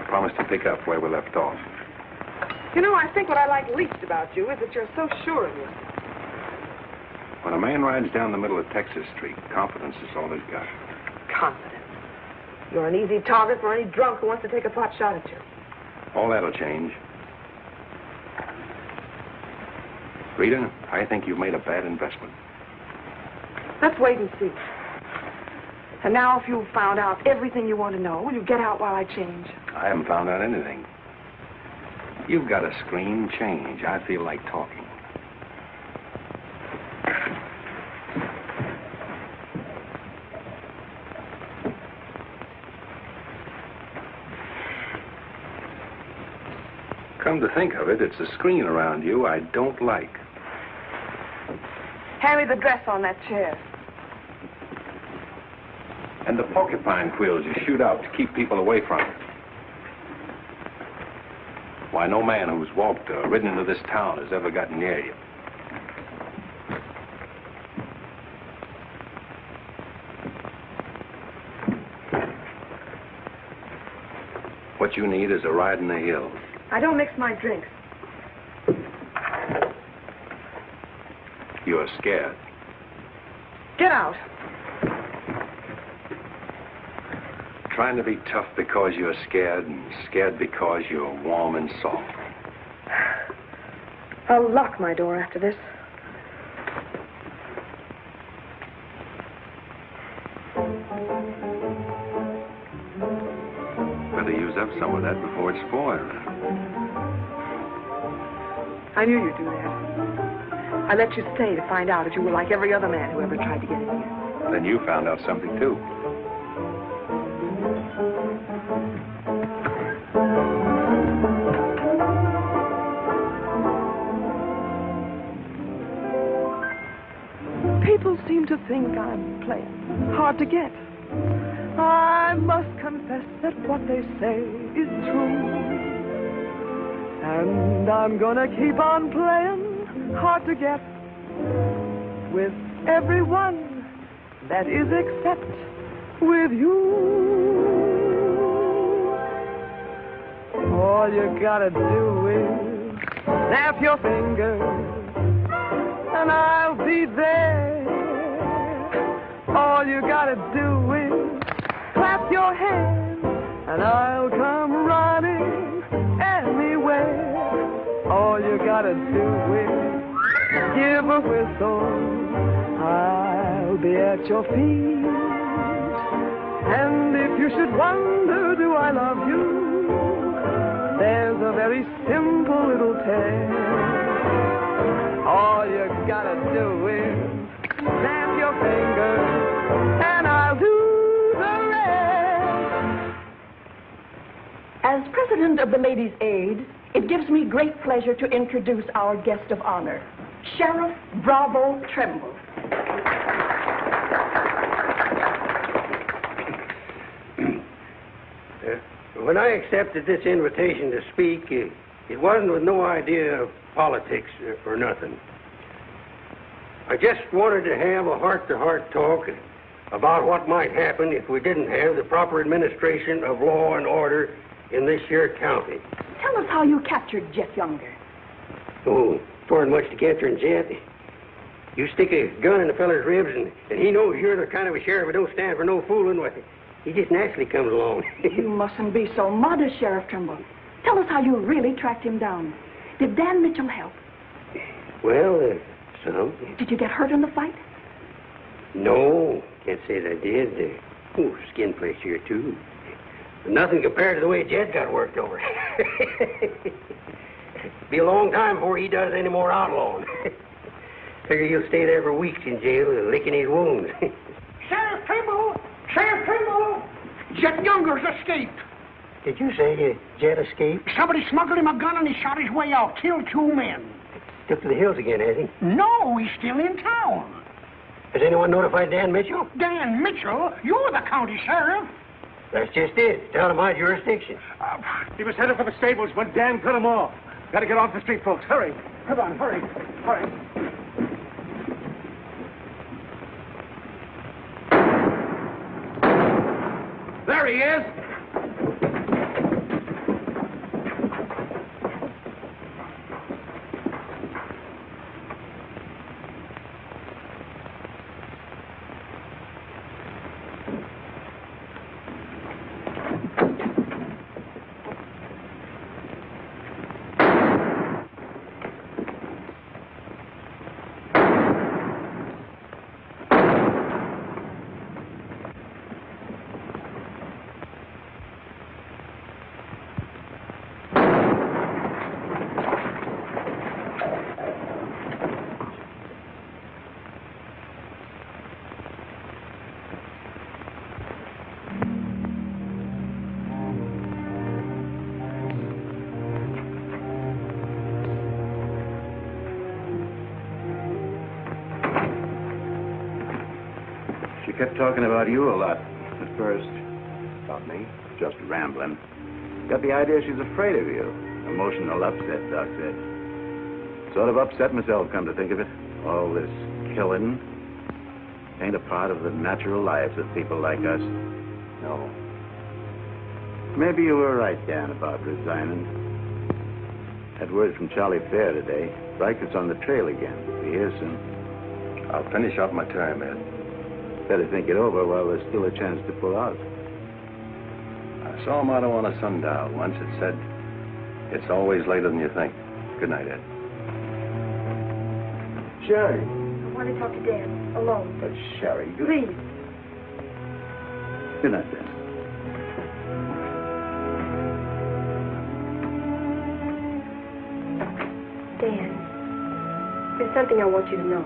Speaker 3: Promise to pick up where we left off.
Speaker 4: You know, I think what I like least about you is that you're so sure of yourself.
Speaker 3: When a man rides down the middle of Texas Street, confidence is all he's got.
Speaker 4: Confident. You're an easy target for any drunk who wants to take a pot shot at you.
Speaker 3: All that'll change. Rita, I think you've made a bad investment.
Speaker 4: Let's wait and see. And now, if you've found out everything you want to know, will you get out while I change?
Speaker 3: I haven't found out anything. You've got a scream change. I feel like talking. Come to think of it, it's the screen around you I don't like.
Speaker 4: Hand me the dress on that chair.
Speaker 3: And the porcupine quills you shoot out to keep people away from it. Why, no man who's walked or ridden into this town has ever gotten near you. What you need is a ride in the hills.
Speaker 4: I don't mix my drinks.
Speaker 3: You're scared.
Speaker 4: Get out.
Speaker 3: Trying to be tough because you're scared, and scared because you're warm and soft.
Speaker 4: I'll lock my door after this.
Speaker 3: Better use up some of that before it's spoiled.
Speaker 4: I knew you'd do that. I let you stay to find out if you were like every other man who ever tried to get in here.
Speaker 3: Then you found out something, too.
Speaker 14: People seem to think I'm playing hard to get. I must confess that what they say is true. And I'm gonna keep on playing hard to get with everyone, that is except with you. All you gotta do is snap your fingers and I'll be there. All you gotta do is clap your hands and I'll come running anywhere. All you gotta do is give a whistle, I'll be at your feet. And if you should wonder, do I love you? There's a very simple little tale. All you gotta do is snap your fingers and I'll do the rest.
Speaker 18: As president of the Ladies' Aid, it gives me great pleasure to introduce our guest of honor, Sheriff Bravo Tremble.
Speaker 9: When I accepted this invitation to speak, it wasn't with no idea of politics or nothing. I just wanted to have a heart-to-heart talk about what might happen if we didn't have the proper administration of law and order in this here county.
Speaker 18: Tell us how you captured Jeff Younger.
Speaker 9: Oh, twa'n't much to capturing Jet. You stick a gun in a feller's ribs and he knows you're the kind of a sheriff who don't stand for no fooling, well, he just naturally comes along.
Speaker 18: You mustn't be so modest, Sheriff Trimble. Tell us how you really tracked him down. Did Dan Mitchell help?
Speaker 9: Well, some.
Speaker 18: Did you get hurt in the fight?
Speaker 9: No, can't say that I did. Skin place here, too. But nothing compared to the way Jed got worked over. Be a long time before he does any more outlawing. Figure he'll stay there for weeks in jail, licking his wounds.
Speaker 19: Sheriff Trimble! Sheriff Jet Younger's escaped.
Speaker 9: Did you say Jet escaped?
Speaker 19: Somebody smuggled him a gun and he shot his way out, killed 2 men.
Speaker 9: Took to the hills again, has he?
Speaker 19: No, he's still in town.
Speaker 9: Has anyone notified Dan Mitchell?
Speaker 19: Dan Mitchell? You're the county sheriff.
Speaker 9: That's just it. It's out of my jurisdiction.
Speaker 8: He was headed for the stables, but Dan cut him off. Got to get off the street, folks. Hurry. Come on, hurry. Hurry.
Speaker 15: There he is.
Speaker 8: Kept talking about you a lot at first. About me? Just rambling. Got the idea she's afraid of you. Emotional upset, Doc said. Sort of upset myself, come to think of it. All this killing ain't a part of the natural lives of people like us. No. Maybe you were right, Dan, about resigning. Had word from Charlie Fair today. Riker's on the trail again. Be here soon.
Speaker 3: I'll finish off my term, Ed.
Speaker 8: Better think it over while there's still a chance to pull out.
Speaker 3: I saw a motto on a sundial once. It said, "It's always later than you think." Good night, Ed.
Speaker 5: Sherry. I want to talk to Dan, alone.
Speaker 8: But Sherry, you...
Speaker 5: Please.
Speaker 8: Good night, Dan.
Speaker 5: Dan, there's something I want you to know.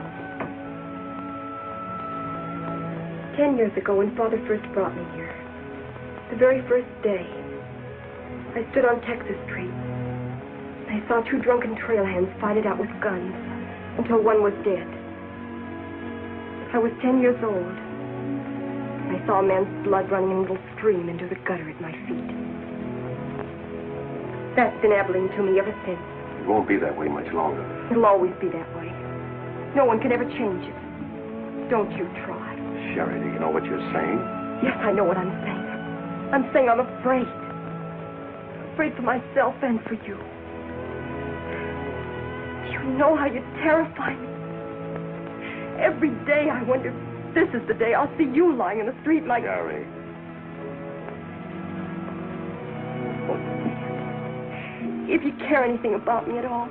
Speaker 5: 10 years ago, when Father first brought me here, the very first day, I stood on Texas Street. I saw 2 drunken trail hands fight it out with guns until one was dead. I was 10 years old. I saw a man's blood running in a little stream into the gutter at my feet. That's been Abilene to me ever since.
Speaker 3: It won't be that way much longer.
Speaker 5: It'll always be that way. No one can ever change it. Don't you try.
Speaker 3: Sherry, do you know what you're saying?
Speaker 5: Yes, I know what I'm saying. I'm saying I'm afraid. Afraid for myself and for you. You know how you terrify me. Every day I wonder if this is the day I'll see you lying in the street like...
Speaker 3: Sherry.
Speaker 5: If you care anything about me at all,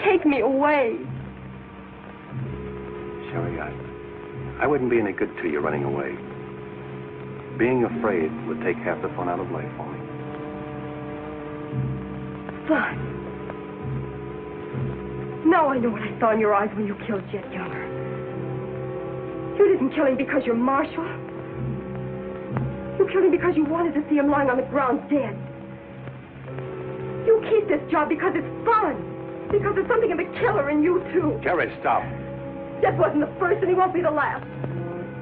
Speaker 5: take me away.
Speaker 3: Sherry, I wouldn't be any good to you running away. Being afraid would take half the fun out of life for me.
Speaker 5: Fun? Now I know what I saw in your eyes when you killed Jet Younger. You didn't kill him because you're Marshal. You killed him because you wanted to see him lying on the ground dead. You keep this job because it's fun. Because there's something in the killer in you, too.
Speaker 3: Sherry, stop.
Speaker 5: Jet wasn't the first, and he won't be the last.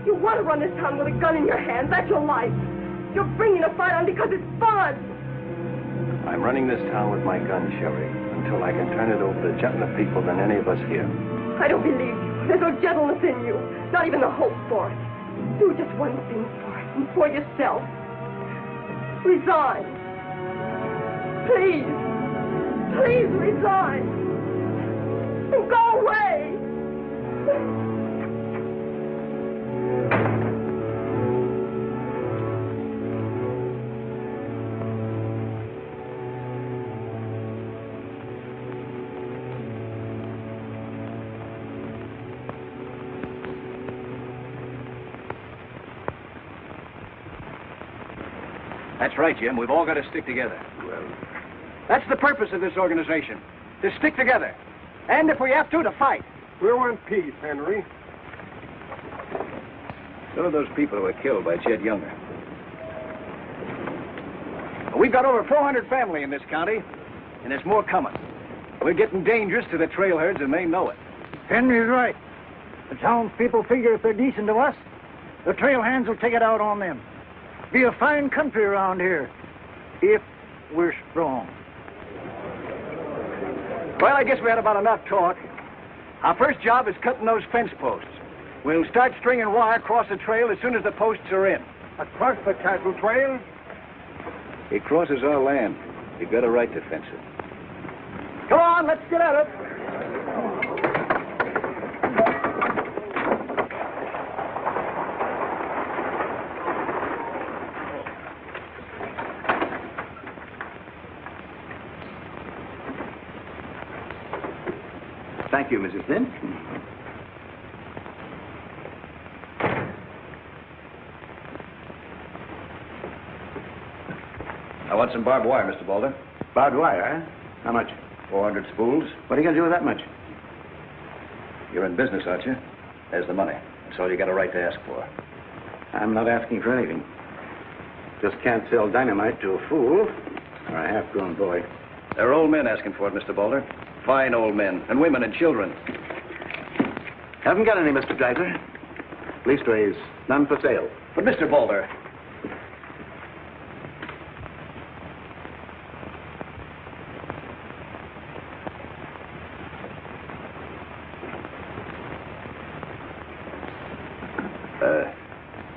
Speaker 5: You want to run this town with a gun in your hand. That's your life. You're bringing a fight on because it's fun.
Speaker 3: I'm running this town with my gun, Sherry, until I can turn it over to gentler people than any of us here.
Speaker 5: I don't believe you. There's no gentleness in you. Not even the hope for it. Do just one thing for us and for yourself. Resign. Please. Please resign. And go away.
Speaker 15: That's right, Jim. We've all got to stick together.
Speaker 8: Well,
Speaker 15: that's the purpose of this organization. To stick together. And if we have to fight.
Speaker 10: We want peace, Henry.
Speaker 15: So are those people who were killed by Jed Younger. We've got over 400 family in this county, and there's more coming. We're getting dangerous to the trail herds, and they know it.
Speaker 7: Henry's right. The townspeople figure if they're decent to us, the trail hands will take it out on them. Be a fine country around here, if we're strong.
Speaker 15: Well, I guess we had about enough talk. Our first job is cutting those fence posts. We'll start stringing wire across the trail as soon as the posts are in.
Speaker 2: Across the cattle trail?
Speaker 15: It crosses our land. You've got a right to fence it. Come on, let's get at it.
Speaker 16: Thank you, Mrs. Flynn.
Speaker 15: I want some barbed wire, Mr. Boulder.
Speaker 8: Barbed wire, huh? How much?
Speaker 15: 400 spools.
Speaker 8: What are you going to do with that much?
Speaker 15: You're in business, aren't you? There's the money. That's all you got a right to ask for.
Speaker 8: I'm not asking for anything. Just can't sell dynamite to a fool or a half-grown boy.
Speaker 15: There are old men asking for it, Mr. Boulder. Fine old men, and women and children.
Speaker 8: Haven't got any, Mr. Dreiser. Leastways, none for sale.
Speaker 15: But, Mr. Boulder...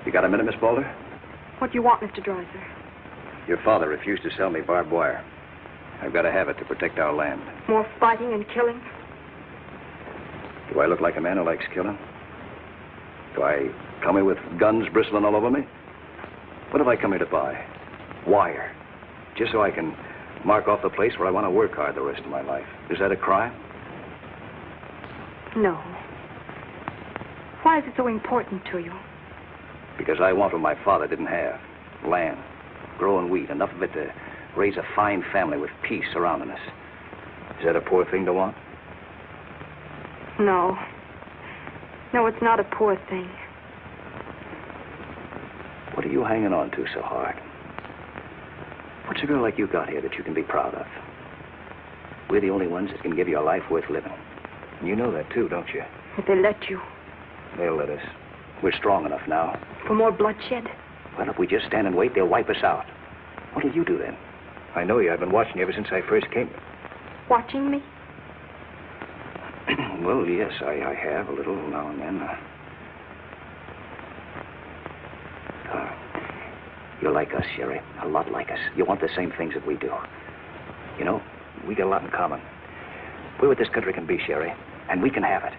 Speaker 15: You got a minute, Miss Boulder?
Speaker 5: What do you want, Mr. Dreiser?
Speaker 15: Your father refused to sell me barbed wire. I've got to have it to protect our land.
Speaker 5: More fighting and killing?
Speaker 15: Do I look like a man who likes killing? Do I come here with guns bristling all over me? What have I come here to buy? Wire. Just so I can mark off the place where I want to work hard the rest of my life. Is that a crime?
Speaker 5: No. Why is it so important to you?
Speaker 15: Because I want what my father didn't have. Land. Growing wheat. Enough of it to raise a fine family with peace surrounding us. Is that a poor thing to want?
Speaker 5: No. No, it's not a poor thing.
Speaker 15: What are you hanging on to so hard? What's a girl like you got here that you can be proud of? We're the only ones that can give you a life worth living. And you know that too, don't you?
Speaker 5: If they let you.
Speaker 15: They'll let us. We're strong enough now.
Speaker 5: For more bloodshed?
Speaker 15: Well, if we just stand and wait, they'll wipe us out. What'll you do then? I know you. I've been watching you ever since I first came.
Speaker 5: Watching me?
Speaker 15: Well, yes, I have a little now and then. You're like us, Sherry. A lot like us. You want the same things that we do. You know, we got a lot in common. We're what this country can be, Sherry, and we can have it.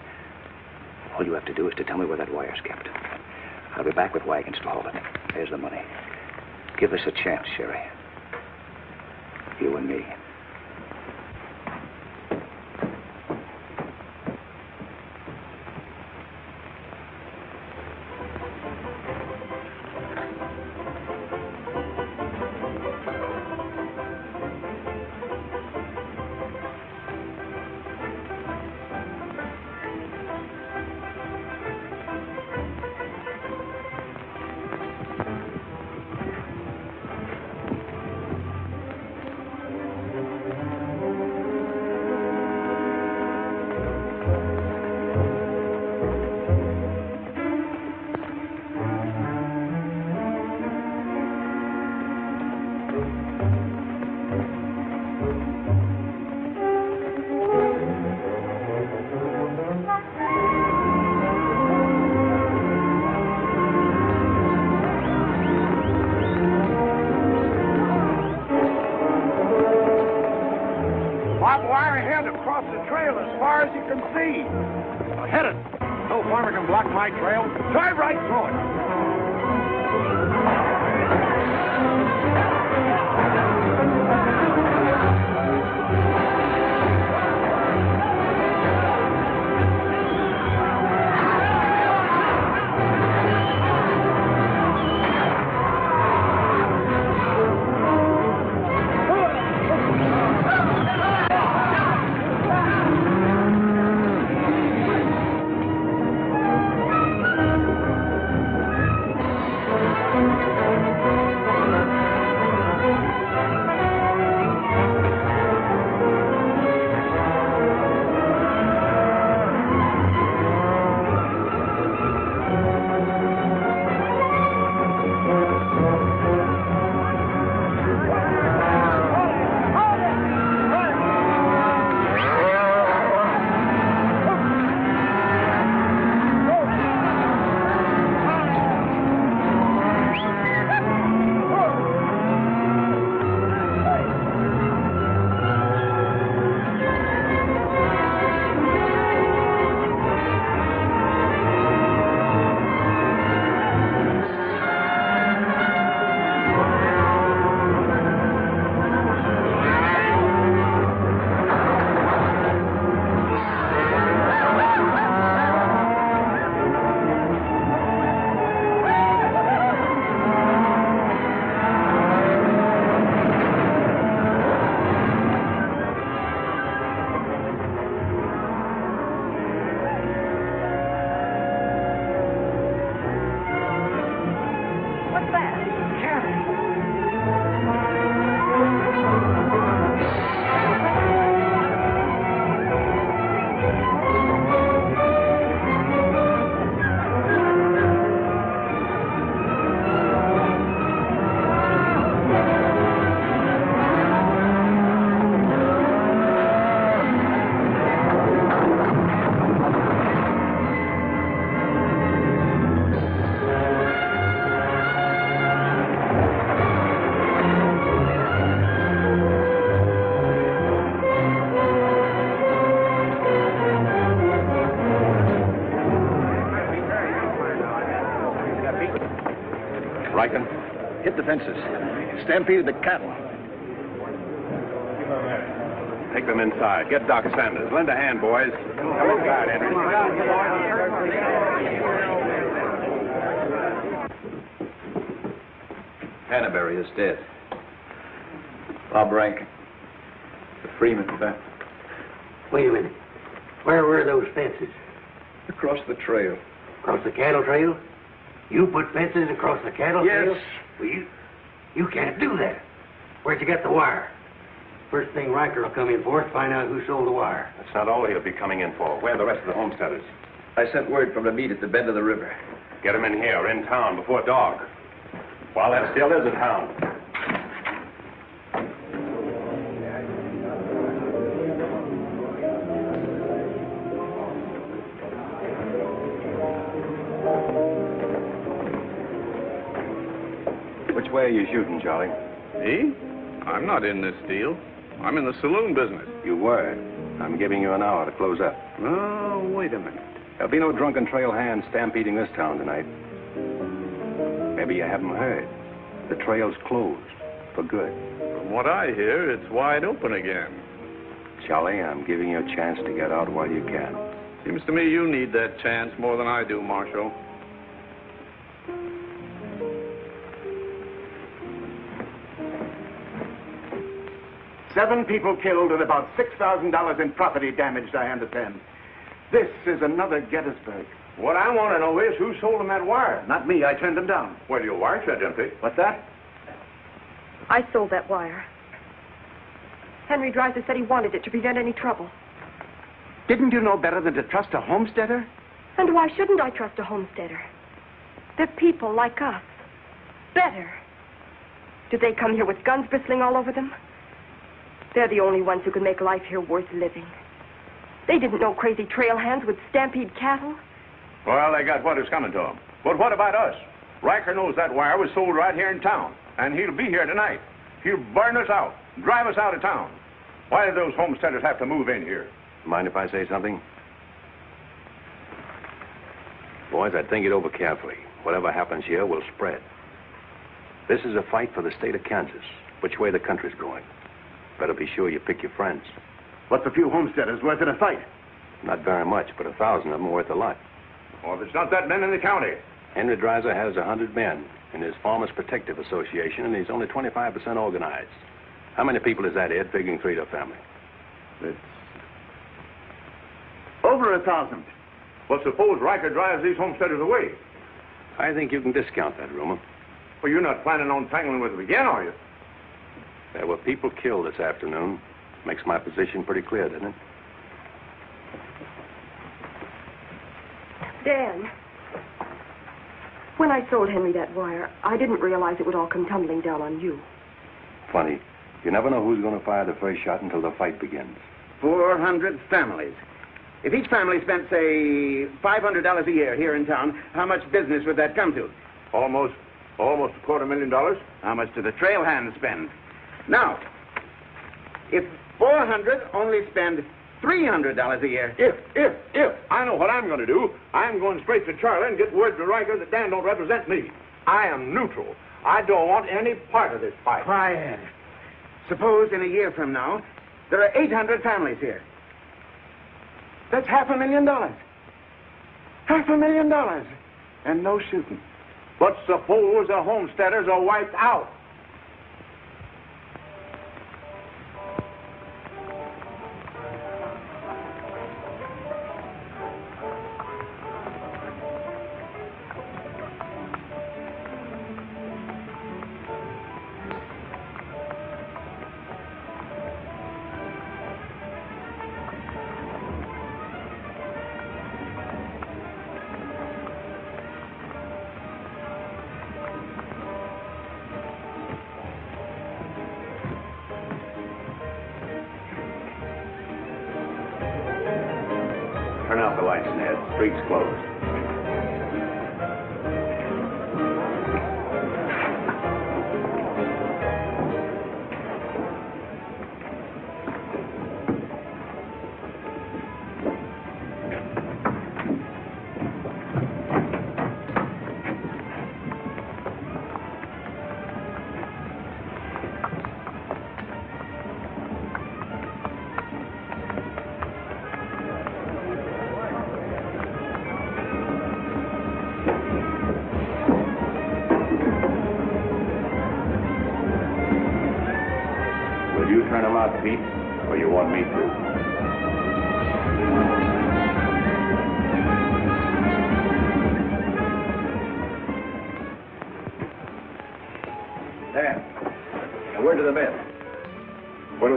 Speaker 15: All you have to do is to tell me where that wire's kept. I'll be back with wagons to haul it. There's the money. Give us a chance, Sherry. You and me.
Speaker 2: Barbed wire ahead across the trail as far as you can see. Hit it. No farmer can block my trail. Drive right through it.
Speaker 3: Riken?
Speaker 15: Hit the fences. Stampeded the cattle.
Speaker 3: Take them inside. Get Doc Sanders. Lend a hand, boys. Come inside, Henry.
Speaker 15: Canterbury is dead. Bob Rank. The Freeman family.
Speaker 9: Wait a minute. Where were those fences?
Speaker 15: Across the trail.
Speaker 9: Across the cattle trail? You put fences across the cattle trail?
Speaker 15: Yes.
Speaker 9: Well, you can't do that. Where'd you get the wire? First thing Riker will come in for is find out who sold the wire.
Speaker 3: That's not all he'll be coming in for. Where are the rest of the homesteaders?
Speaker 15: I sent word from the meet at the bend of the river.
Speaker 3: Get them in here, in town, before dark. While that still is a town. Which way are you shooting, Charlie?
Speaker 10: Me? I'm not in this deal. I'm in the saloon business.
Speaker 3: You were. I'm giving you an hour to close up.
Speaker 10: Oh, wait a minute.
Speaker 3: There'll be no drunken trail hands stampeding this town tonight. Maybe you haven't heard. The trail's closed. For good.
Speaker 10: From what I hear, it's wide open again.
Speaker 3: Charlie, I'm giving you a chance to get out while you can.
Speaker 10: Seems to me you need that chance more than I do, Marshal.
Speaker 8: Seven people killed and about $6,000 in property damaged, I understand. This is another Gettysburg.
Speaker 2: What I want to know is who sold them that wire.
Speaker 8: Not me. I turned them down.
Speaker 2: Well, your wire said empty.
Speaker 8: What's that?
Speaker 5: I sold that wire. Henry Dreiser said he wanted it to prevent any trouble.
Speaker 8: Didn't you know better than to trust a homesteader?
Speaker 5: And why shouldn't I trust a homesteader? They're people like us. Better. Did they come here with guns bristling all over them? They're the only ones who can make life here worth living. They didn't know crazy trail hands would stampede cattle.
Speaker 2: Well, they got what is coming to them. But what about us? Riker knows that wire was sold right here in town, and he'll be here tonight. He'll burn us out, drive us out of town. Why did those homesteaders have to move in here?
Speaker 3: Mind if I say something? Boys, I'd think it over carefully. Whatever happens here will spread. This is a fight for the state of Kansas, which way the country's going. Better be sure you pick your friends.
Speaker 8: What's a few homesteaders worth in a fight?
Speaker 3: Not very much, but 1,000 of them are worth a lot.
Speaker 2: Well, if it's not that men in the county.
Speaker 3: Henry Dreiser has 100 men in his Farmers Protective Association, and he's only 25% organized. How many people is that, Ed, figuring 3 to a family?
Speaker 2: It's over 1,000. Well, suppose Riker drives these homesteaders away.
Speaker 3: I think you can discount that rumor.
Speaker 2: Well, you're not planning on tangling with them again, are you?
Speaker 3: There were people killed this afternoon. Makes my position pretty clear, doesn't it?
Speaker 5: Dan, when I sold Henry that wire, I didn't realize it would all come tumbling down on you.
Speaker 3: Funny. You never know who's going to fire the first shot until the fight begins.
Speaker 8: 400 families. If each family spent, say, $500 a year here in town, how much business would that come to?
Speaker 2: Almost $250,000.
Speaker 8: How much do the trail hands spend? Now, if 400 only spend $300 a year.
Speaker 2: If. I know what I'm going to do. I'm going straight to Charlie and get word to Riker that Dan don't represent me. I am neutral. I don't want any part of this fight.
Speaker 8: Quiet. Suppose in a year from now, there are 800 families here. That's $500,000. $500,000. And no shooting.
Speaker 2: But suppose the homesteaders are wiped out.
Speaker 3: Turn out the lights, Ned. Street's closed.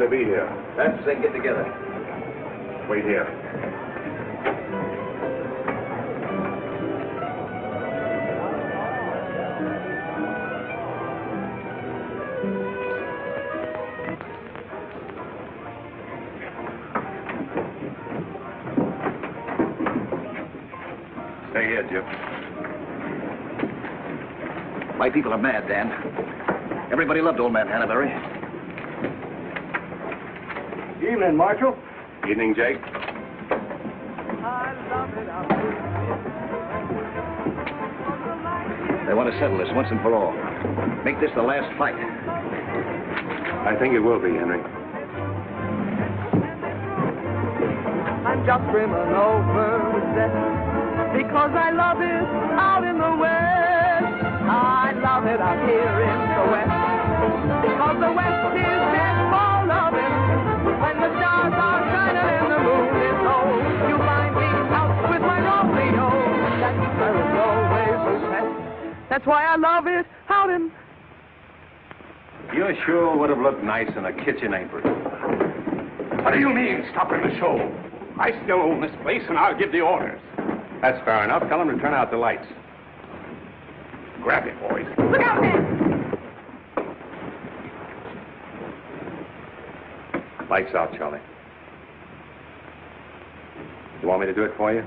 Speaker 3: will they be here?
Speaker 15: Fast as they can get together.
Speaker 3: Wait here. Stay here, Jip.
Speaker 15: My people are mad, Dan. Everybody loved old man Hannaberry.
Speaker 7: Evening, Marshal.
Speaker 3: Evening, Jake.
Speaker 15: They want to settle this once and for all. Make this the last fight.
Speaker 3: I think it will be, Henry.
Speaker 4: I'm just brimming over with zest because I love it out in the West. I love it out here in the West because the West is meant for loving. When the stars are shining and the moon is low, you find me out with my Romeo. That's where it's always best. That's why I love it out in...
Speaker 3: You sure would have looked nice in a kitchen apron.
Speaker 8: What do you mean, stopping the show? I still own this place, and I'll give the orders.
Speaker 3: That's fair enough. Tell them to turn out the lights.
Speaker 8: Grab it, boys.
Speaker 4: Look out, man!
Speaker 3: Lights out, Charlie. You want me to do it for you?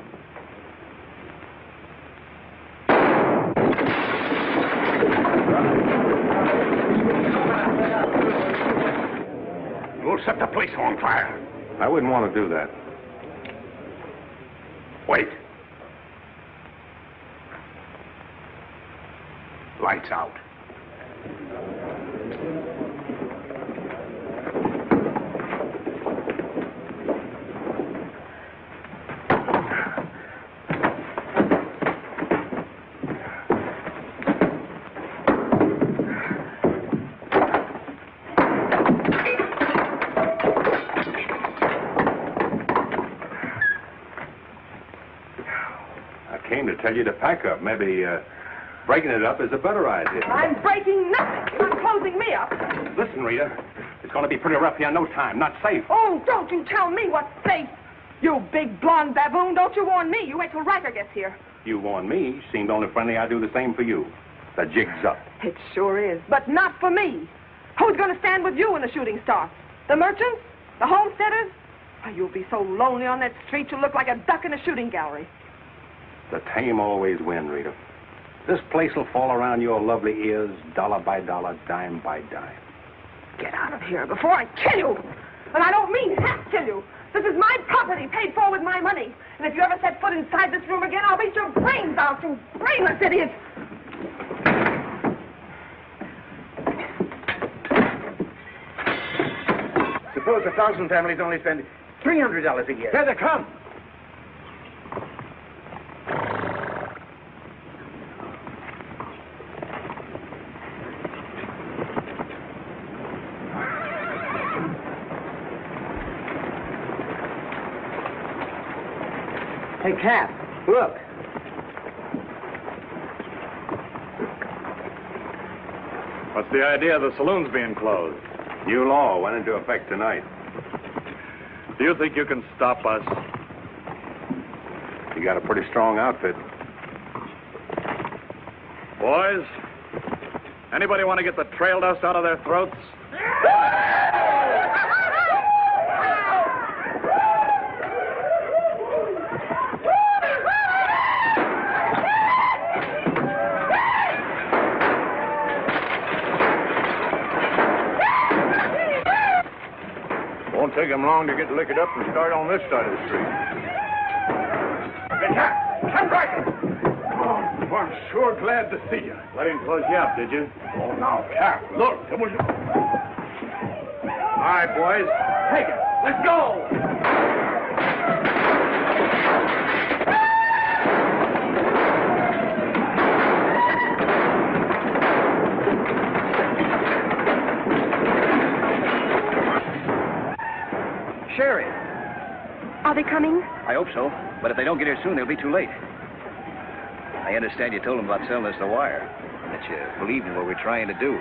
Speaker 8: You'll set the place on fire.
Speaker 3: I wouldn't want to do that.
Speaker 8: Wait. Lights out.
Speaker 3: I came to tell you to pack up. Maybe breaking it up is a better idea.
Speaker 4: I'm breaking nothing. You're closing me up.
Speaker 8: Listen, Rita. It's going to be pretty rough here in no time. Not safe.
Speaker 4: Oh, don't you tell me what's safe. You big blonde baboon, don't you warn me. You wait till Riker gets here.
Speaker 3: You warned me. Seemed only friendly I'd do the same for you. The jig's up.
Speaker 4: It sure is, but not for me. Who's going to stand with you when the shooting starts? The merchants? The homesteaders? Oh, you'll be so lonely on that street you'll look like a duck in a shooting gallery.
Speaker 3: The tame always win, Rita. This place will fall around your lovely ears, dollar by dollar, dime by dime.
Speaker 4: Get out of here before I kill you. And I don't mean half kill you. This is my property, paid for with my money. And if you ever set foot inside this room again, I'll beat your brains out, you brainless idiot.
Speaker 8: Suppose 1,000 families only spend $300 a year.
Speaker 7: Here they come.
Speaker 9: Hey, Cap, look.
Speaker 6: What's the idea of the saloons being closed?
Speaker 3: New law went into effect tonight.
Speaker 6: Do you think you can stop us?
Speaker 3: You got a pretty strong outfit.
Speaker 6: Boys, anybody want to get the trail dust out of their throats?
Speaker 2: Won't take them long to get liquored up and start on this side of the street.
Speaker 8: Hey, come back! Oh, I'm sure glad to see you.
Speaker 6: Let him close you up, did you?
Speaker 8: Oh, no, Cap, look. It was...
Speaker 6: All right, boys.
Speaker 8: Take it. Let's go!
Speaker 15: Sherry.
Speaker 5: Are they coming?
Speaker 15: I hope so. But if they don't get here soon, they'll be too late. I understand you told them about selling us the wire. That you believe in what we're trying to do.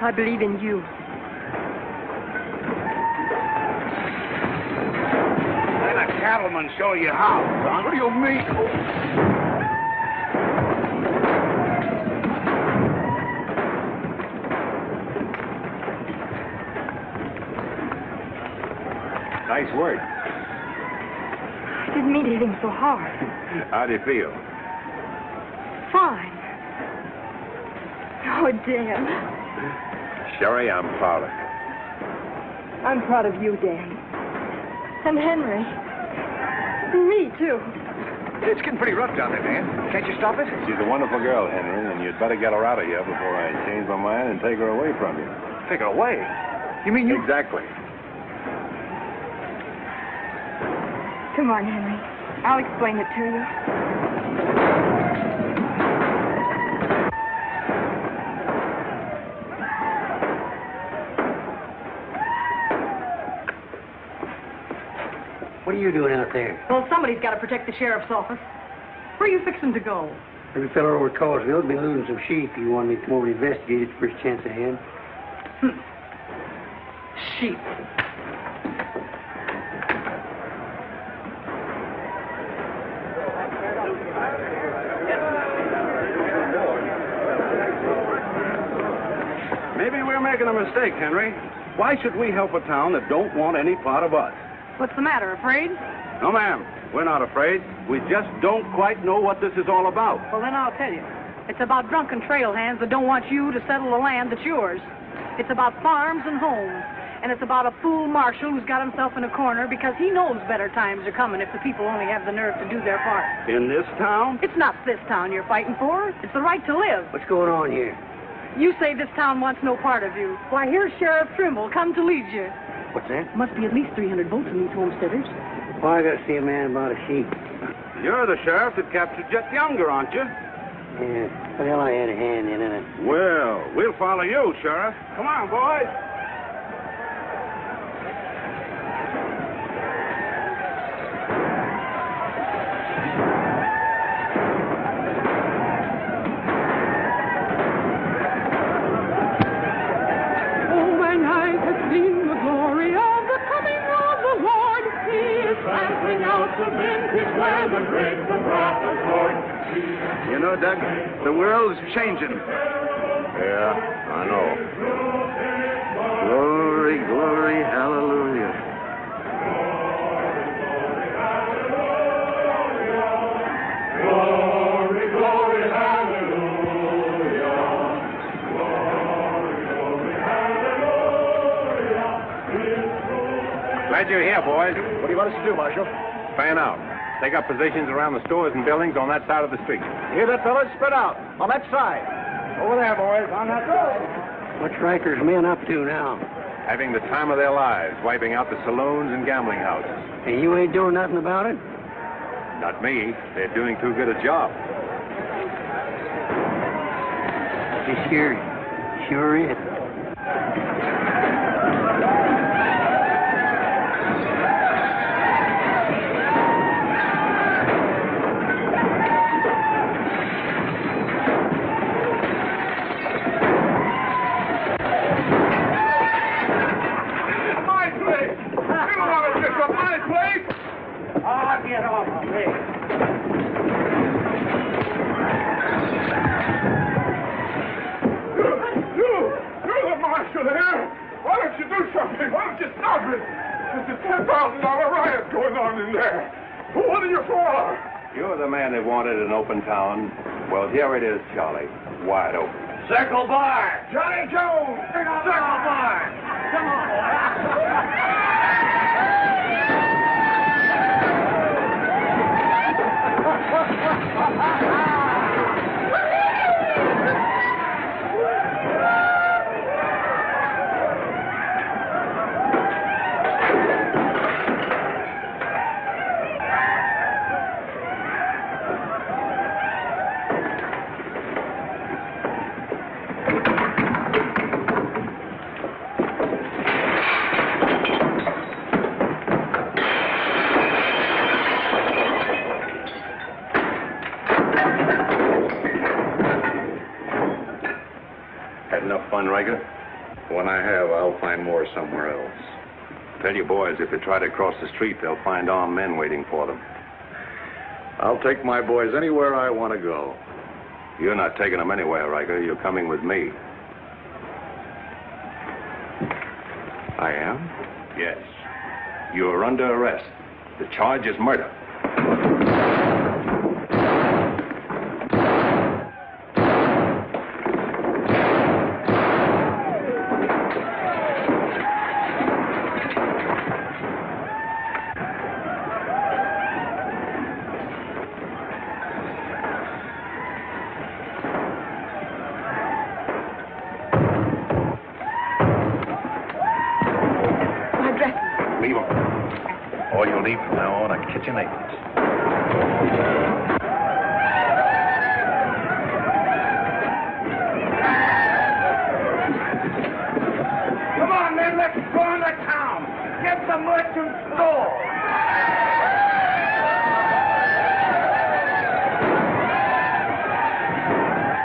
Speaker 5: I believe in you.
Speaker 2: cattlemen show you how, son.
Speaker 6: What do you mean?
Speaker 3: Nice work.
Speaker 5: I didn't mean to hit him so hard.
Speaker 3: How do you feel?
Speaker 5: Fine. Oh, Dan.
Speaker 3: Sherry, I'm proud of you.
Speaker 5: I'm proud of you, Dan. And Henry. Me, too.
Speaker 6: It's getting pretty rough down there, Dan. Can't you stop it?
Speaker 3: She's a wonderful girl, Henry, and you'd better get her out of here before I change my mind and take her away from you.
Speaker 6: Take her away? You mean you...
Speaker 3: Exactly.
Speaker 5: Come on, Henry. I'll explain it to you.
Speaker 9: What are you doing out there?
Speaker 20: Well, somebody's got to protect the sheriff's office. Where are you fixing to go?
Speaker 9: Every fellow over at Callsville's been losing some sheep. You want me to come over and investigate it the first chance I had?
Speaker 20: Sheep.
Speaker 6: Maybe we're making a mistake, Henry. Why should we help a town that don't want any part of us?
Speaker 20: What's the matter, afraid?
Speaker 6: No, ma'am. We're not afraid. We just don't quite know what this is all about.
Speaker 20: Well, then I'll tell you. It's about drunken trail hands that don't want you to settle the land that's yours. It's about farms and homes. And it's about a fool marshal who's got himself in a corner because he knows better times are coming if the people only have the nerve to do their part.
Speaker 6: In this town?
Speaker 20: It's not this town you're fighting for. It's the right to live.
Speaker 9: What's going on here?
Speaker 20: You say this town wants no part of you. Why, here's Sheriff Trimble come to lead you.
Speaker 9: What's that?
Speaker 20: Must be at least 300 votes in these homesteaders.
Speaker 9: Well, I got to see a man about a sheep.
Speaker 6: You're the sheriff that captured Jet Younger, aren't you?
Speaker 9: Yeah. Well, I had a hand in it.
Speaker 6: Well, we'll follow you, Sheriff. Come on, boys. You know, Doug, the world's changing.
Speaker 3: Yeah, I know.
Speaker 6: Glory, glory, hallelujah.
Speaker 14: Glory, glory, hallelujah. Glory, glory, hallelujah.
Speaker 3: Glad you're here, boys.
Speaker 6: What do you want us to do, Marshal?
Speaker 3: Fan out. Take up positions around the stores and buildings on that side of the street.
Speaker 6: Hear that, fellas? Spread out. On that side. Over there, boys. On that side.
Speaker 9: What's Riker's men up to now?
Speaker 3: Having the time of their lives, wiping out the saloons and gambling houses.
Speaker 9: And you ain't doing nothing about it?
Speaker 3: Not me. They're doing too good a job.
Speaker 9: This here sure is.
Speaker 14: Get off of me. You're the marshal here. Why don't you do something? Why don't you stop it? There's a $10,000 riot going on in there. What are you for?
Speaker 3: You're the man that wanted an open town. Well, here it is, Charlie. Wide open.
Speaker 14: Circle Bar. Johnny Jones. Circle Bar. Come on.
Speaker 3: Had enough fun, Riker? When I have, I'll find more somewhere else. Tell your boys if they try to cross the street, they'll find armed men waiting for them.
Speaker 6: I'll take my boys anywhere I want to go.
Speaker 3: You're not taking them anywhere, Riker. You're coming with me.
Speaker 6: I am?
Speaker 3: Yes. You're under arrest. The charge is murder.
Speaker 6: Leave them. All you'll need from now on are kitchen aprons.
Speaker 4: Come on, men, let's go into town. Get the merchant store.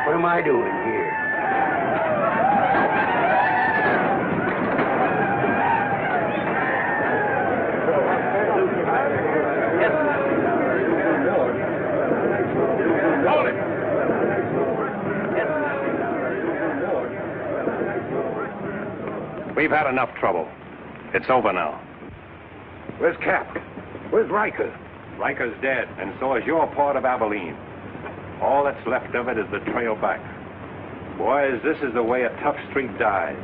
Speaker 9: What am I doing here?
Speaker 3: Hold it! We've had enough trouble. It's over now.
Speaker 6: Where's Cap? Where's Riker?
Speaker 3: Riker's dead, and so is your part of Abilene. All that's left of it is the trail back. Boys, this is the way a tough street dies.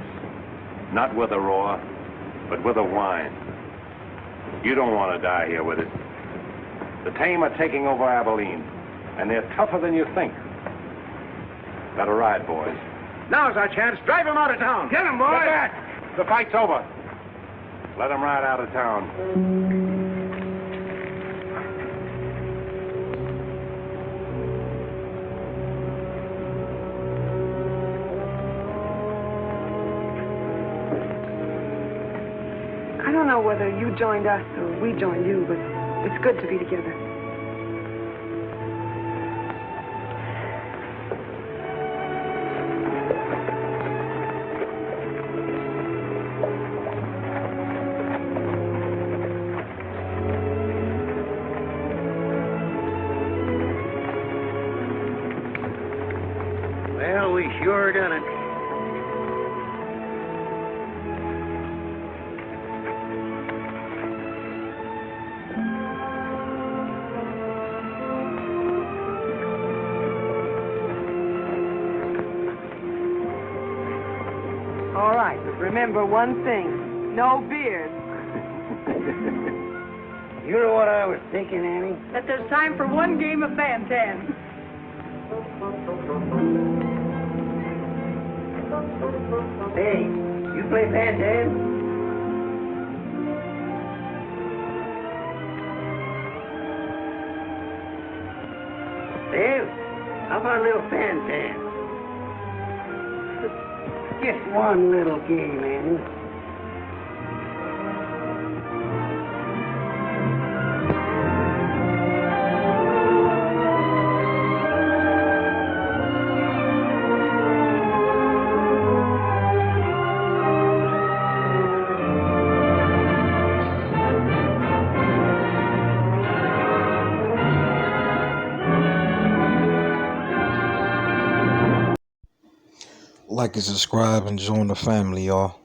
Speaker 3: Not with a roar, but with a whine. You don't want to die here with it. The tame are taking over Abilene, and they're tougher than you think. Better ride, boys.
Speaker 8: Now's our chance. Drive him out of town.
Speaker 3: Get him, boys! Get back! The fight's over. Let them ride out of town.
Speaker 5: I don't know whether you joined us or we joined you, but it's good to be together.
Speaker 9: Well, we sure done it.
Speaker 4: All right, but remember one thing. No beard.
Speaker 9: You know what I was thinking, Annie?
Speaker 20: That there's time for one game of Fan-Tan.
Speaker 9: Hey, you play Fan-Tan? Dave, how about a little Fan-Tan? Just one little game, Annie.
Speaker 21: Like and subscribe and join the family, y'all.